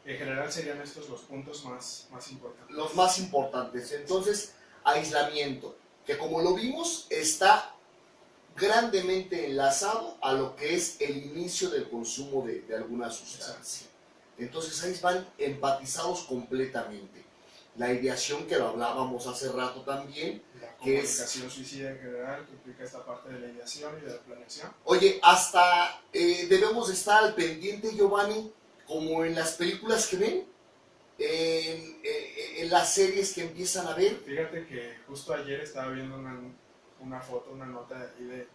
En general serían estos los puntos más importantes. Los más importantes. Entonces, aislamiento, que como lo vimos, está grandemente enlazado a lo que es el inicio del consumo de alguna sustancia. Entonces ahí van empatizados completamente. La ideación, que lo hablábamos hace rato también, la que comunicación suicida en general, que implica esta parte de la ideación y de la planeación. Oye, hasta debemos estar al pendiente, Giovanni, como en las películas que ven, en las series que empiezan a ver. Fíjate que justo ayer estaba viendo una foto, una nota de ahí de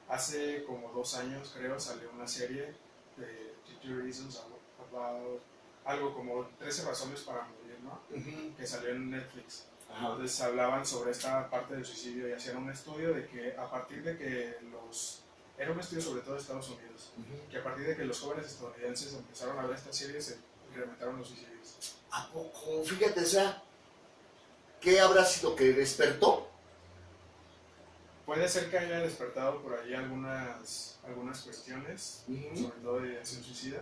hace como 2 años, creo, salió una serie de 30 Reasons About, algo como 13 razones para morir, ¿no? Que salió en Netflix. Entonces hablaban sobre esta parte del suicidio y hacían un estudio de que a partir de que era un estudio sobre todo de Estados Unidos, que a partir de que los jóvenes estadounidenses empezaron a ver esta serie se incrementaron los suicidios. ¿A poco? Fíjate, o sea, ¿qué habrá sido que despertó? Puede ser que haya despertado por ahí algunas cuestiones, sobre todo de ideación suicida,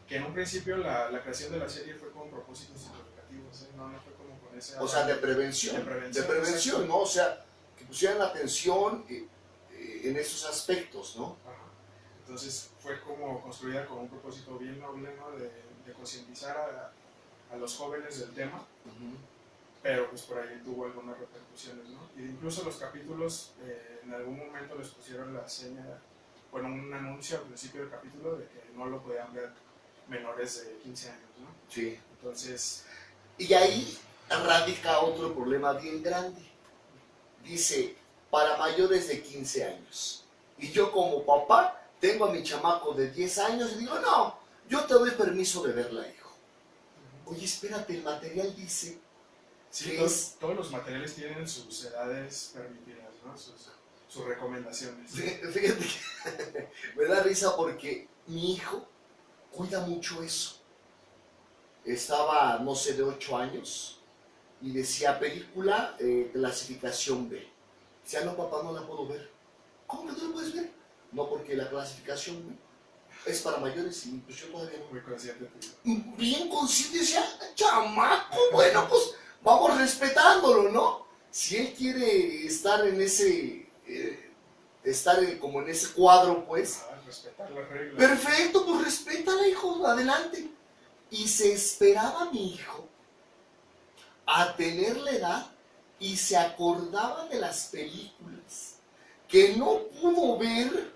que en un principio la creación de la serie fue con propósitos psicoeducativos, no fue como con ese... O sea, de prevención, ¿no? O sea, que pusieran atención en esos aspectos, ¿no? Ajá. Entonces fue como construida con un propósito bien noble, ¿no? De concientizar a los jóvenes del tema, pero pues por ahí tuvo algunas repercusiones, ¿no? Y incluso los capítulos en algún momento les pusieron la seña bueno, un anuncio al principio del capítulo de que no lo podían ver menores de 15 años, ¿no? Sí. Entonces, Y ahí radica otro problema bien grande. Dice, para mayores de 15 años. Y yo como papá tengo a mi chamaco de 10 años y digo, no, yo te doy permiso de verla, hijo. Oye, espérate, el material dice sí, que todos los materiales tienen sus edades permitidas, ¿no? Sus recomendaciones. Fíjate que me da risa porque mi hijo cuida mucho eso. Estaba, no sé, de 8 años y decía película clasificación B. Decía, no papá, no la puedo ver. ¿Cómo que no la puedes ver? No, porque la clasificación B es para mayores y pues yo todavía no. Muy consciente de ti. Bien consciente, decía, chamaco, bueno, pues vamos respetándolo, ¿no? Si él quiere estar en ese, como en ese cuadro, pues, Respetar las reglas. perfecto, pues respétala, hijo, adelante. Y se esperaba mi hijo a tener la edad y se acordaba de las películas que no pudo ver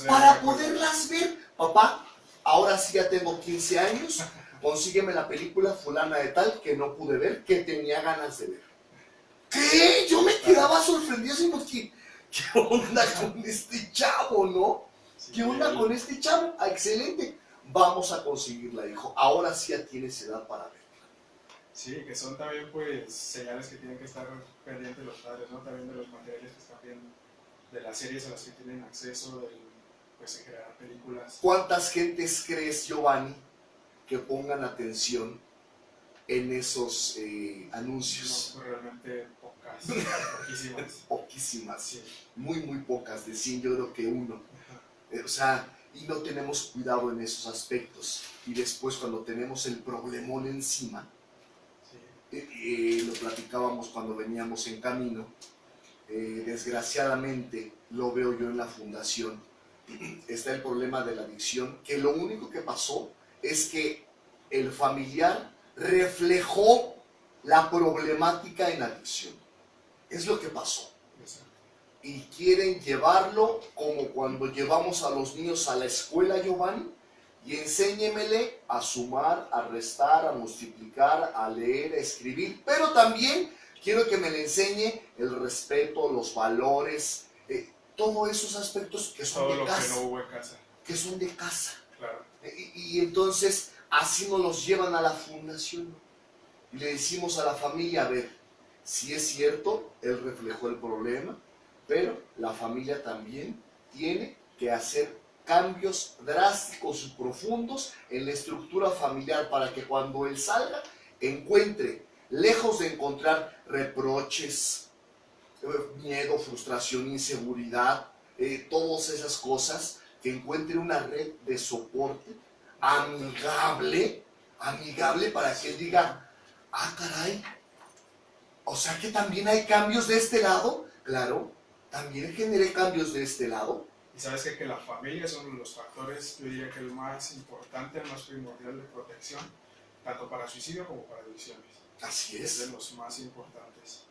para poderlas ver. Papá, ahora sí ya tengo 15 años, consígueme la película fulana de tal que no pude ver, que tenía ganas de ver. ¿Qué? Yo me quedaba sorprendido, sino que, ¿qué onda con este chavo, no? Sí, ¿Qué onda con este chavo? Ah, excelente, vamos a conseguirla, hijo. Ahora sí ya tienes edad para ver. Sí, que son también pues señales que tienen que estar pendientes los padres, ¿no? También de los materiales que están viendo, de las series a las que tienen acceso, pues en general películas. ¿Cuántas gentes crees, Giovanni, que pongan atención en esos anuncios? No, pues realmente pocas, poquísimas. Poquísimas, Sí. muy pocas, de 100 yo creo que uno. O sea, y no tenemos cuidado en esos aspectos. Y después cuando tenemos el problemón encima, Sí. lo platicábamos cuando veníamos en camino, desgraciadamente lo veo yo en la fundación, está el problema de la adicción, que lo único que pasó es que el familiar reflejó la problemática en adicción. Es lo que pasó. Exacto. Y quieren llevarlo como cuando llevamos a los niños a la escuela, Giovanni, y enséñemele a sumar, a restar, a multiplicar, a leer, a escribir, pero también quiero que me le enseñe el respeto, los valores, todos esos aspectos que son Todo de lo casa. que no hubo en casa. Que son de casa. Claro. Y entonces así nos los llevan a la fundación. Y le decimos a la familia, a ver, si es cierto, él reflejó el problema, pero la familia también tiene que hacer cambios drásticos y profundos en la estructura familiar para que cuando él salga encuentre, lejos de encontrar reproches, miedo, frustración, inseguridad, todas esas cosas, que encuentre una red de soporte amigable para que él diga, ah, caray, o sea que también hay cambios de este lado. Claro, también generé cambios de este lado. Y sabes que la familia son los factores, yo diría que el más importante, el más primordial de protección, tanto para suicidio como para adicciones. Así Es es. de los más importantes.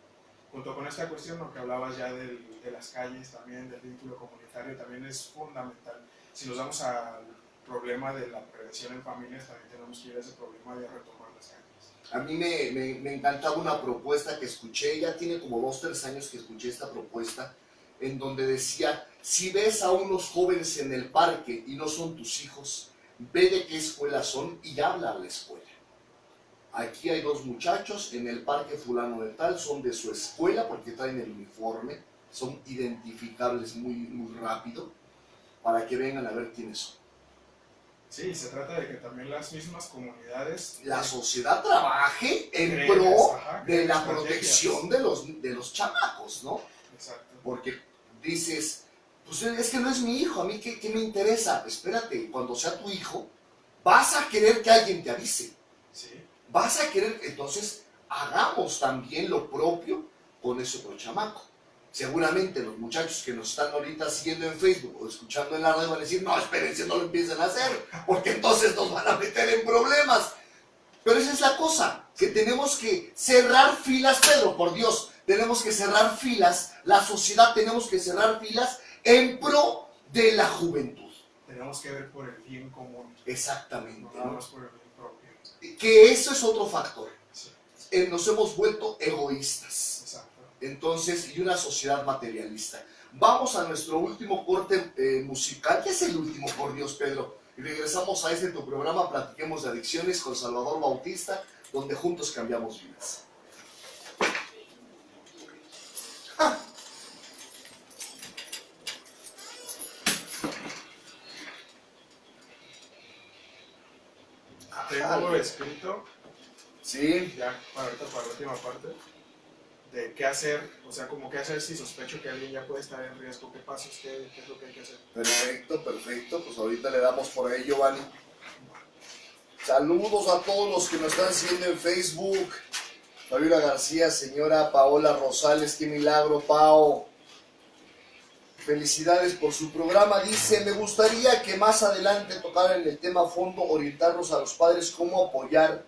Junto con esta cuestión, lo que hablabas ya de las calles también, del vínculo comunitario, también es fundamental. Si nos vamos al problema de la prevención en familias, también tenemos que ir a ese problema de retomar las calles. A mí me encantaba una propuesta que escuché, ya tiene como 2 o 3 años que escuché esta propuesta, en donde decía, si ves a unos jóvenes en el parque y no son tus hijos, ve de qué escuela son y habla a la escuela. Aquí hay 2 muchachos en el parque fulano de tal, son de su escuela porque traen el uniforme, son identificables muy rápido, para que vengan a ver quiénes son. Sí, se trata de que también las mismas comunidades... La sociedad trabaje en pro de la protección de los chamacos, ¿no? Exacto. Porque dices, pues es que no es mi hijo, a mí ¿qué me interesa? Espérate, cuando sea tu hijo, vas a querer que alguien te avise. Sí. Vas a querer, entonces hagamos también lo propio con ese otro chamaco. Seguramente los muchachos que nos están ahorita siguiendo en Facebook o escuchando en la radio van a decir, no, espérense, no lo empiecen a hacer, porque entonces nos van a meter en problemas. Pero esa es la cosa, que tenemos que cerrar filas, Pedro, por Dios, tenemos que cerrar filas, la sociedad tenemos que cerrar filas en pro de la juventud. Tenemos que ver por el bien común, Exactamente, no nada ¿no? más por el bien propio. Que eso es otro factor. Sí, Nos hemos vuelto egoístas. exacto. Entonces, y una sociedad materialista. Vamos a nuestro último corte musical. ¿Qué es el último, por Dios, Pedro? Y regresamos a tu programa, Platiquemos de Adicciones con Salvador Bautista, donde juntos cambiamos vidas. ¡Ah! Tengo escrito, Sí, ya para ahorita, para la última parte, de qué hacer, o sea, como qué hacer si sospecho que alguien ya puede estar en riesgo, qué pasos, qué es lo que hay que hacer. perfecto, perfecto. Pues ahorita le damos por ahí, Giovanni. Saludos a todos los que nos están siguiendo en Facebook. Fabiola García, señora Paola Rosales, qué milagro, Pao. Felicidades por su programa. Dice, me gustaría que más adelante tocaran el tema a fondo, orientarnos a los padres cómo apoyar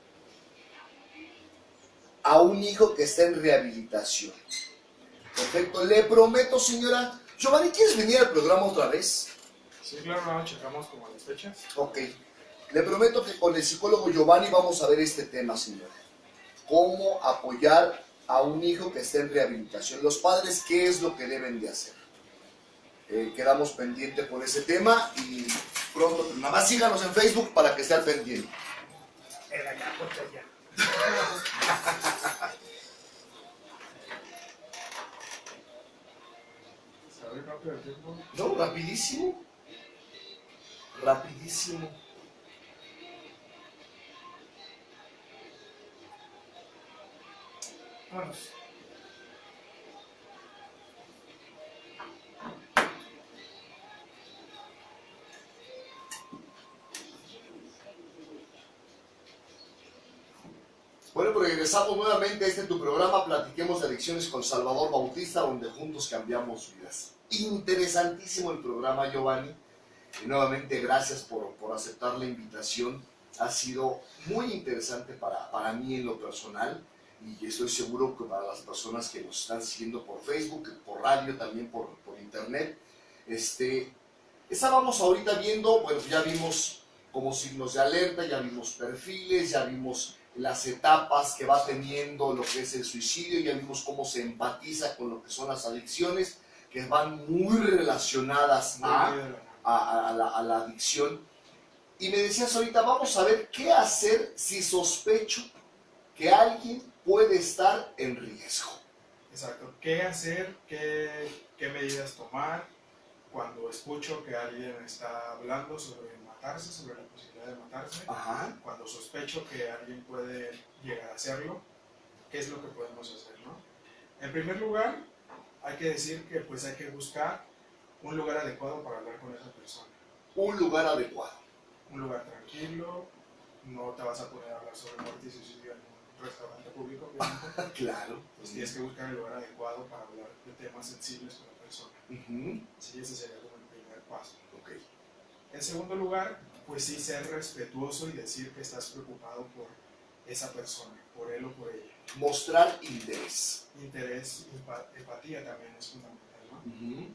a un hijo que está en rehabilitación. Perfecto, le prometo, señora. Giovanni, ¿quieres venir al programa otra vez? Sí, claro, no, checamos como las fechas. Ok. Le prometo que con el psicólogo Giovanni vamos a ver este tema, señora. Cómo apoyar a un hijo que está en rehabilitación. Los padres, ¿qué es lo que deben de hacer? Quedamos pendientes por ese tema y pronto, nada más síganos en Facebook para que esté al pendiente. Era ya, porque ya. ¿Se ve rápido el tiempo? No, rapidísimo. Rapidísimo. Vámonos. Bueno, pues regresamos nuevamente a tu programa, Platiquemos de Adicciones con Salvador Bautista, donde juntos cambiamos vidas. Interesantísimo el programa, Giovanni. Y nuevamente gracias por aceptar la invitación. Ha sido muy interesante para mí en lo personal y estoy seguro que para las personas que nos están siguiendo por Facebook, por radio, también por internet. Estábamos ahorita viendo, bueno, ya vimos como signos de alerta, ya vimos perfiles, ya vimos las etapas que va teniendo lo que es el suicidio, ya vimos cómo se empatiza con lo que son las adicciones, que van muy relacionadas a la adicción. Y me decías ahorita, vamos a ver qué hacer si sospecho que alguien puede estar en riesgo. Exacto. ¿Qué hacer? ¿Qué medidas tomar? Cuando escucho que alguien está hablando sobre matarse, sobre la posibilidad de matarse, Ajá. cuando sospecho que alguien puede llegar a hacerlo, ¿qué es lo que podemos hacer, no? En primer lugar, hay que decir que pues hay que buscar un lugar adecuado para hablar con esa persona. Un lugar adecuado. Un lugar tranquilo, no te vas a poner a hablar sobre muerte y suicidio en un restaurante público, obviamente. Claro. Pues tienes que buscar el lugar adecuado para hablar de temas sensibles con la persona. Sí, ese sería como el primer paso. Ok. En segundo lugar, pues sí, ser respetuoso y decir que estás preocupado por esa persona, por él o por ella. Mostrar interés. Interés, empatía también es fundamental, ¿no?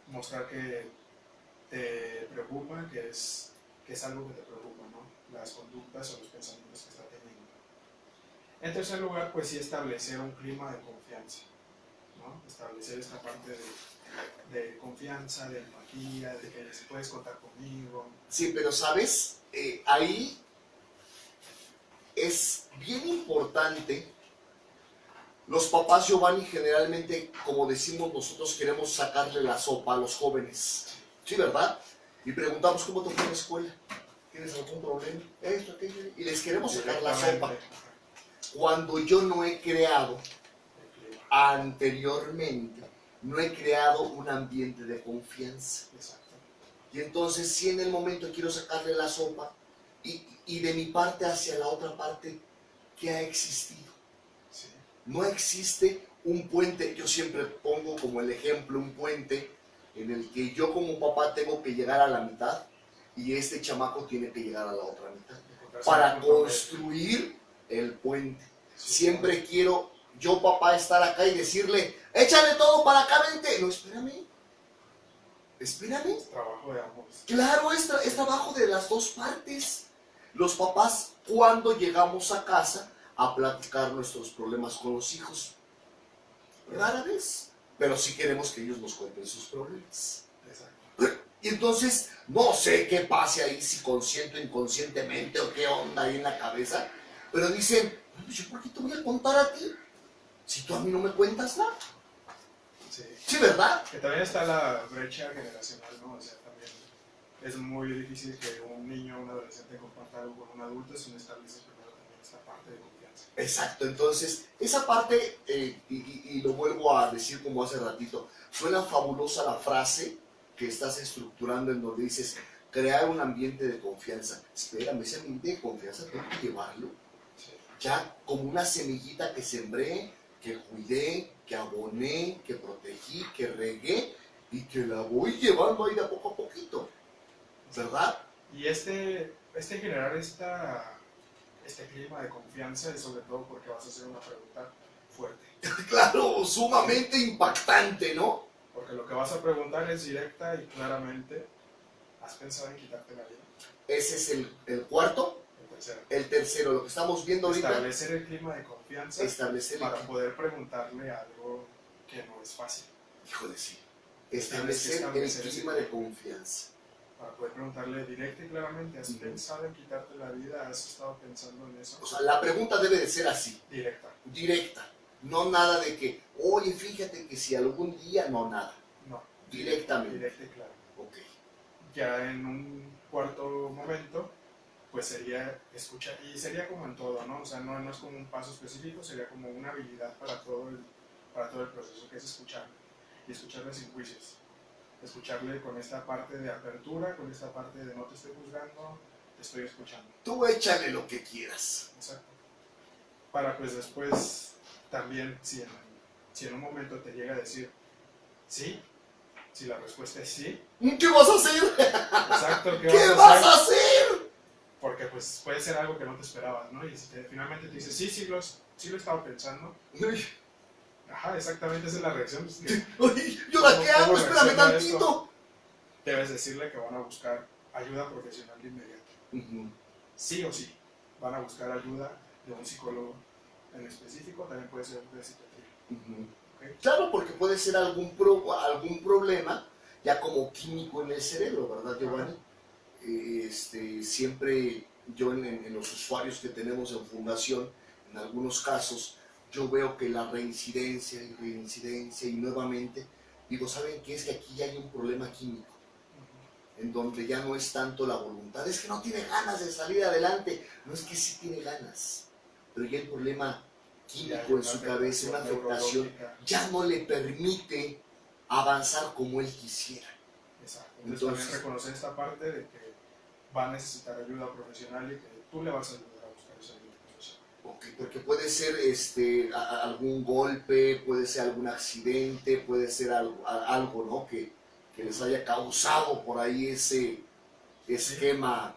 Mostrar que te preocupa, que es algo que te preocupa, ¿no? Las conductas o los pensamientos que está teniendo. En tercer lugar, pues sí, establecer un clima de confianza, ¿no? Establecer esta parte de confianza, de empatía, de que si puedes contar conmigo. Sí, pero sabes, ahí es bien importante. Los papás, Giovanni, generalmente, como decimos nosotros, queremos sacarle la sopa a los jóvenes. ¿Sí, verdad? Y preguntamos, ¿cómo te fue en la escuela? ¿Tienes algún problema? Esto, aquello. Y les queremos sacar la sopa. Cuando yo no he creado, anteriormente, no he creado un ambiente de confianza. Exacto. Y entonces, si en el momento quiero sacarle la sopa, y de mi parte hacia la otra parte, ¿qué ha existido? Sí. No existe un puente. Yo siempre pongo como el ejemplo un puente en el que yo como papá tengo que llegar a la mitad y este chamaco tiene que llegar a la otra mitad para construir el puente. Siempre quiero yo, papá, estar acá y decirle, échale todo para acá, vente. No, espérame. Espérame. Es trabajo de ambos. Claro, es trabajo de las dos partes. Los papás, cuando llegamos a casa a platicar nuestros problemas con los hijos, rara vez, pero sí queremos que ellos nos cuenten sus problemas. Exacto. Y entonces, no sé qué pase ahí, si consciente o inconscientemente, o qué onda ahí en la cabeza, pero dicen, pues yo por qué te voy a contar a ti, si tú a mí no me cuentas nada. Sí. Sí, ¿verdad? Que también está la brecha generacional, ¿no? O sea, también es muy difícil que un niño o un adolescente comparta algo con un adulto si no estableces primero también esta parte de confianza. Exacto, entonces, esa parte, y lo vuelvo a decir como hace ratito, suena fabulosa la frase que estás estructurando en donde dices, crear un ambiente de confianza. Espérame, ese ambiente de confianza tengo que llevarlo Sí. ya como una semillita que sembré, que cuidé, que aboné, que protegí, que regué y que la voy llevando ahí de poco a poquito, ¿verdad? Y generar este clima de confianza es sobre todo porque vas a hacer una pregunta fuerte. Claro, sumamente impactante, ¿no? Porque lo que vas a preguntar es directa y claramente, ¿has pensado en quitarte la vida? Ese es el cuarto. El tercero. El tercero, lo que estamos viendo ahorita, Establecer el clima de confianza establecer para poder preguntarle algo que no es fácil. híjole, sí, establecer el clima de confianza. Para poder preguntarle directa y claramente, ¿has pensado en quitarte la vida? ¿Has estado pensando en eso? O sea, la pregunta debe de ser así, Directa. directa, no nada de que, oye, fíjate que si algún día, no, nada, No. directamente. Directa y clara. Ok. Ya en un cuarto momento, pues sería escuchar, y sería como en todo, ¿no? O sea, no es como un paso específico, sería como una habilidad para todo el proceso, que es escucharle, y escucharle sin juicios, escucharle con esta parte de apertura, con esta parte de no te estoy juzgando, te estoy escuchando. Tú échale lo que quieras. Exacto. Para pues después también, si en un momento te llega a decir sí, si la respuesta es sí, ¿Qué vas a hacer? exacto, ¿Qué vas a hacer? Porque pues puede ser algo que no te esperabas, ¿no? Y si finalmente te dice, sí lo he estado pensando. Uy, Ajá, exactamente, esa es la reacción. Pues, uy, ¿yo la qué hago? Espérame tantito. Debes decirle que van a buscar ayuda profesional de inmediato. Sí o sí, van a buscar ayuda de un psicólogo en específico, también puede ser de psiquiatría. ¿Okay? Claro, porque puede ser algún problema ya como químico en el cerebro, ¿verdad, Giovanni? Siempre yo en los usuarios que tenemos en fundación, en algunos casos, yo veo que la reincidencia y reincidencia y nuevamente, digo, ¿saben qué? Es que aquí ya hay un problema químico, en donde ya no es tanto la voluntad, es que no tiene ganas de salir adelante, no es que sí tiene ganas, pero ya el problema químico en su cabeza, una afectación, ya no le permite avanzar como él quisiera. Exacto. Entonces también reconocer esta parte de que va a necesitar ayuda profesional y que tú le vas a ayudar a buscar esa ayuda profesional. Okay, porque puede ser algún golpe, puede ser algún accidente, puede ser algo ¿no? que les haya causado por ahí ese esquema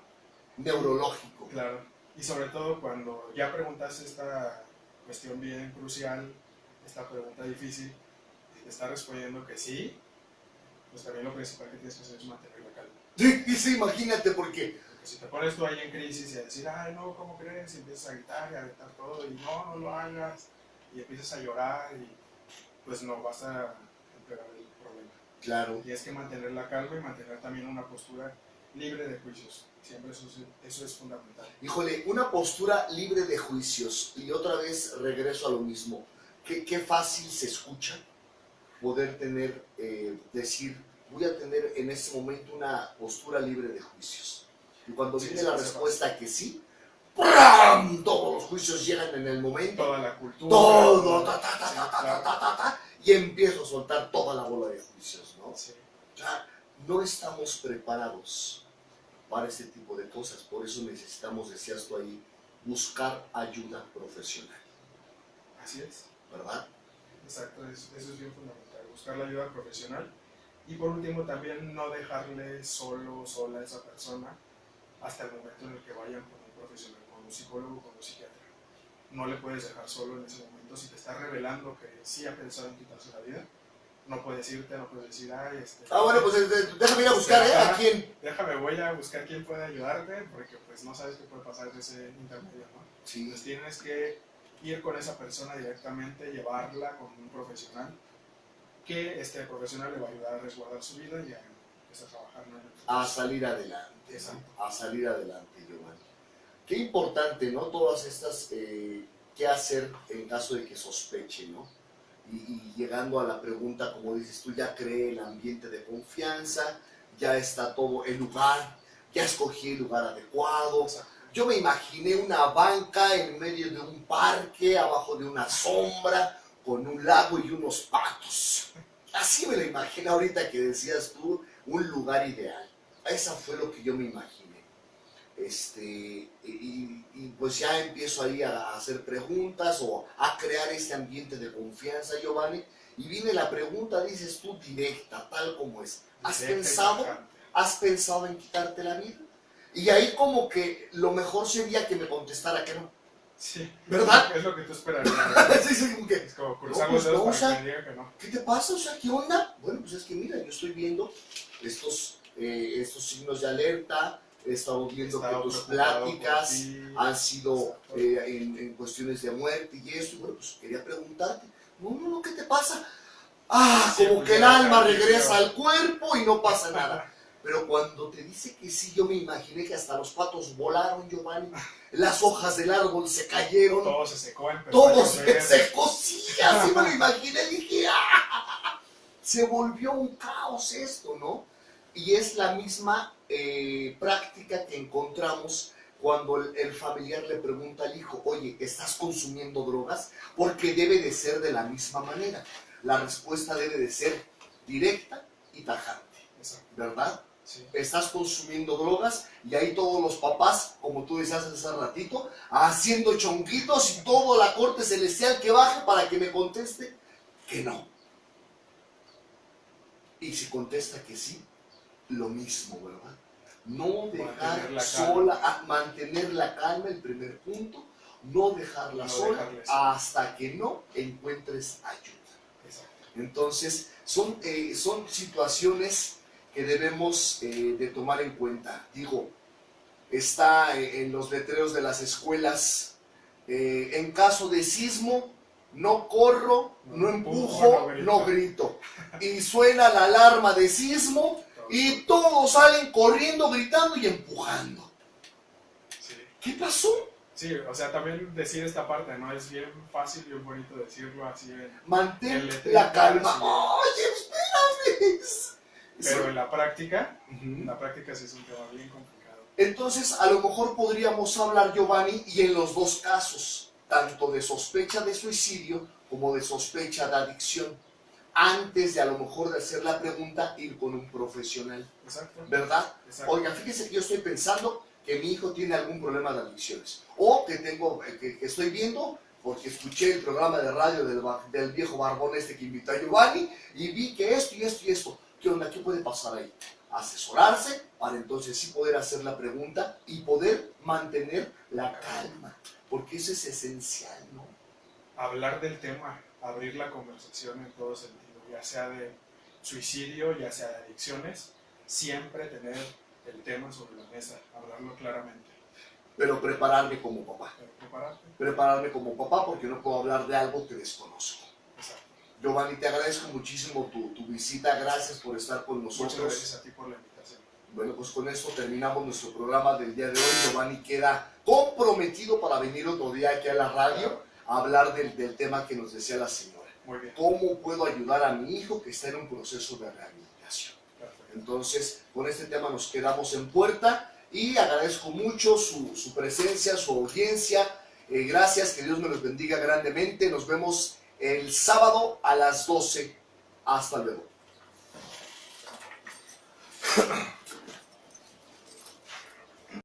neurológico. Claro, y sobre todo cuando ya preguntaste esta cuestión bien crucial, esta pregunta difícil, y te está respondiendo que sí, pues también lo principal que tienes que hacer es mantener la calma. Sí, imagínate porque Si te pones tú ahí en crisis y a decir, ay no, ¿cómo crees? Y empiezas a gritar y a gritar todo, y no lo hagas, y empiezas a llorar, y pues no vas a empeorar el problema. claro. Tienes que mantener la calma y mantener también una postura libre de juicios. Siempre eso es fundamental. Híjole, una postura libre de juicios. Y otra vez regreso a lo mismo. Qué fácil se escucha poder tener, decir, voy a tener en este momento una postura libre de juicios. Y cuando viene la respuesta que sí, ¡pram! Todos los juicios llegan en el momento. Toda la cultura. Todo, Claro. y empiezo a soltar toda la bola de juicios, ¿no? Sí. O sea, no estamos preparados para este tipo de cosas. Por eso necesitamos, decías tú ahí, buscar ayuda profesional. Así es. ¿Verdad? Exacto, eso es bien fundamental. Buscar la ayuda profesional. Y por último, también no dejarle sola a esa persona hasta el momento en el que vayan con un profesional, con un psicólogo, con un psiquiatra. No le puedes dejar solo en ese momento. Si te está revelando que sí ha pensado en quitarse la vida, no puedes irte, no puedes decir, ay, bueno, pues déjame ir a buscar, ¿a quién? Voy a buscar quién puede ayudarte, porque pues no sabes qué puede pasar de ese intermedio, ¿no? Sí. Entonces tienes que ir con esa persona directamente, llevarla con un profesional, que este profesional le va a ayudar a resguardar su vida y a empezar a trabajar, ¿no? A salir adelante. Exacto. A salir adelante, Giovanni. Qué importante, ¿no? Todas estas, qué hacer en caso de que sospeche, ¿no? Y llegando a la pregunta, como dices tú, ya creé el ambiente de confianza, ya está todo el lugar, ya escogí el lugar adecuado. Exacto. Yo me imaginé una banca en medio de un parque, abajo de una sombra, con un lago y unos patos. Así me lo imaginé ahorita que decías tú, un lugar ideal. Eso fue lo que yo me imaginé. Y pues ya empiezo ahí a hacer preguntas o a crear este ambiente de confianza, Giovanni. Y viene la pregunta, dices tú, directa, tal como es. ¿Has pensado en quitarte la vida? Y ahí como que lo mejor sería que me contestara que no. Sí. ¿Verdad? Es lo que tú esperarías. Sí, como que, Es como cruzar los dedos para que me diga que no. ¿qué te pasa? O sea, ¿qué onda? Bueno, pues es que mira, yo estoy viendo estos signos de alerta, he estado viendo que tus pláticas han sido en cuestiones de muerte y eso, y bueno, pues quería preguntarte, no, ¿qué te pasa? Como que el alma regresa al cuerpo y no pasa nada. Pero cuando te dice que sí, yo me imaginé que hasta los patos volaron, Giovanni, las hojas del árbol se cayeron. Todo se secó, todo se secó, sí, así me lo imaginé, dije, se volvió un caos esto, ¿no? Y es la misma práctica que encontramos cuando el familiar le pregunta al hijo, oye, ¿estás consumiendo drogas? Porque debe de ser de la misma manera. La respuesta debe de ser directa y tajante, ¿verdad? Sí. Estás consumiendo drogas y ahí todos los papás, como tú decías hace ratito, haciendo chonquitos y toda la corte celestial que baje para que me conteste que no. Y si contesta que sí, lo mismo, ¿verdad? No dejar mantener la calma, el primer punto, no dejarla sola hasta que no encuentres ayuda. Exacto. Entonces, son situaciones que debemos de tomar en cuenta. Digo, está en los letreros de las escuelas, en caso de sismo, no corro, no empujo, no grito. Y suena la alarma de sismo y todos salen corriendo, gritando y empujando. Sí. ¿Qué pasó? Sí, o sea, también decir esta parte, ¿no? Es bien fácil y bien bonito decirlo así. Mantén la calma. Sí. Oye, espérame. Pero en la práctica sí es un tema bien complicado. Entonces, a lo mejor podríamos hablar, Giovanni, y en los dos casos, tanto de sospecha de suicidio como de sospecha de adicción, antes de a lo mejor de hacer la pregunta, ir con un profesional. Exacto. ¿Verdad? Exacto. Oiga, fíjese que yo estoy pensando que mi hijo tiene algún problema de adicciones. O que estoy viendo, porque escuché el programa de radio del viejo barbón que invitó a Giovanni, y vi que esto y esto y esto. ¿Qué onda? ¿Qué puede pasar ahí? Asesorarse para entonces sí poder hacer la pregunta y poder mantener la calma, porque eso es esencial, ¿no? Hablar del tema, abrir la conversación en todo sentido, ya sea de suicidio, ya sea de adicciones, siempre tener el tema sobre la mesa, hablarlo claramente. Pero prepararme como papá. Prepararme como papá porque no puedo hablar de algo que desconozco. Exacto. Giovanni, te agradezco muchísimo tu visita, gracias por estar con nosotros. Muchas gracias a ti por la invitación. Bueno, pues con esto terminamos nuestro programa del día de hoy. Giovanni queda comprometido para venir otro día aquí a la radio a hablar del tema que nos decía la señora. Muy bien. ¿Cómo puedo ayudar a mi hijo que está en un proceso de rehabilitación? Perfecto. Entonces, con este tema nos quedamos en puerta y agradezco mucho su presencia, su audiencia. Gracias, que Dios me los bendiga grandemente. Nos vemos el sábado a las 12. Hasta luego.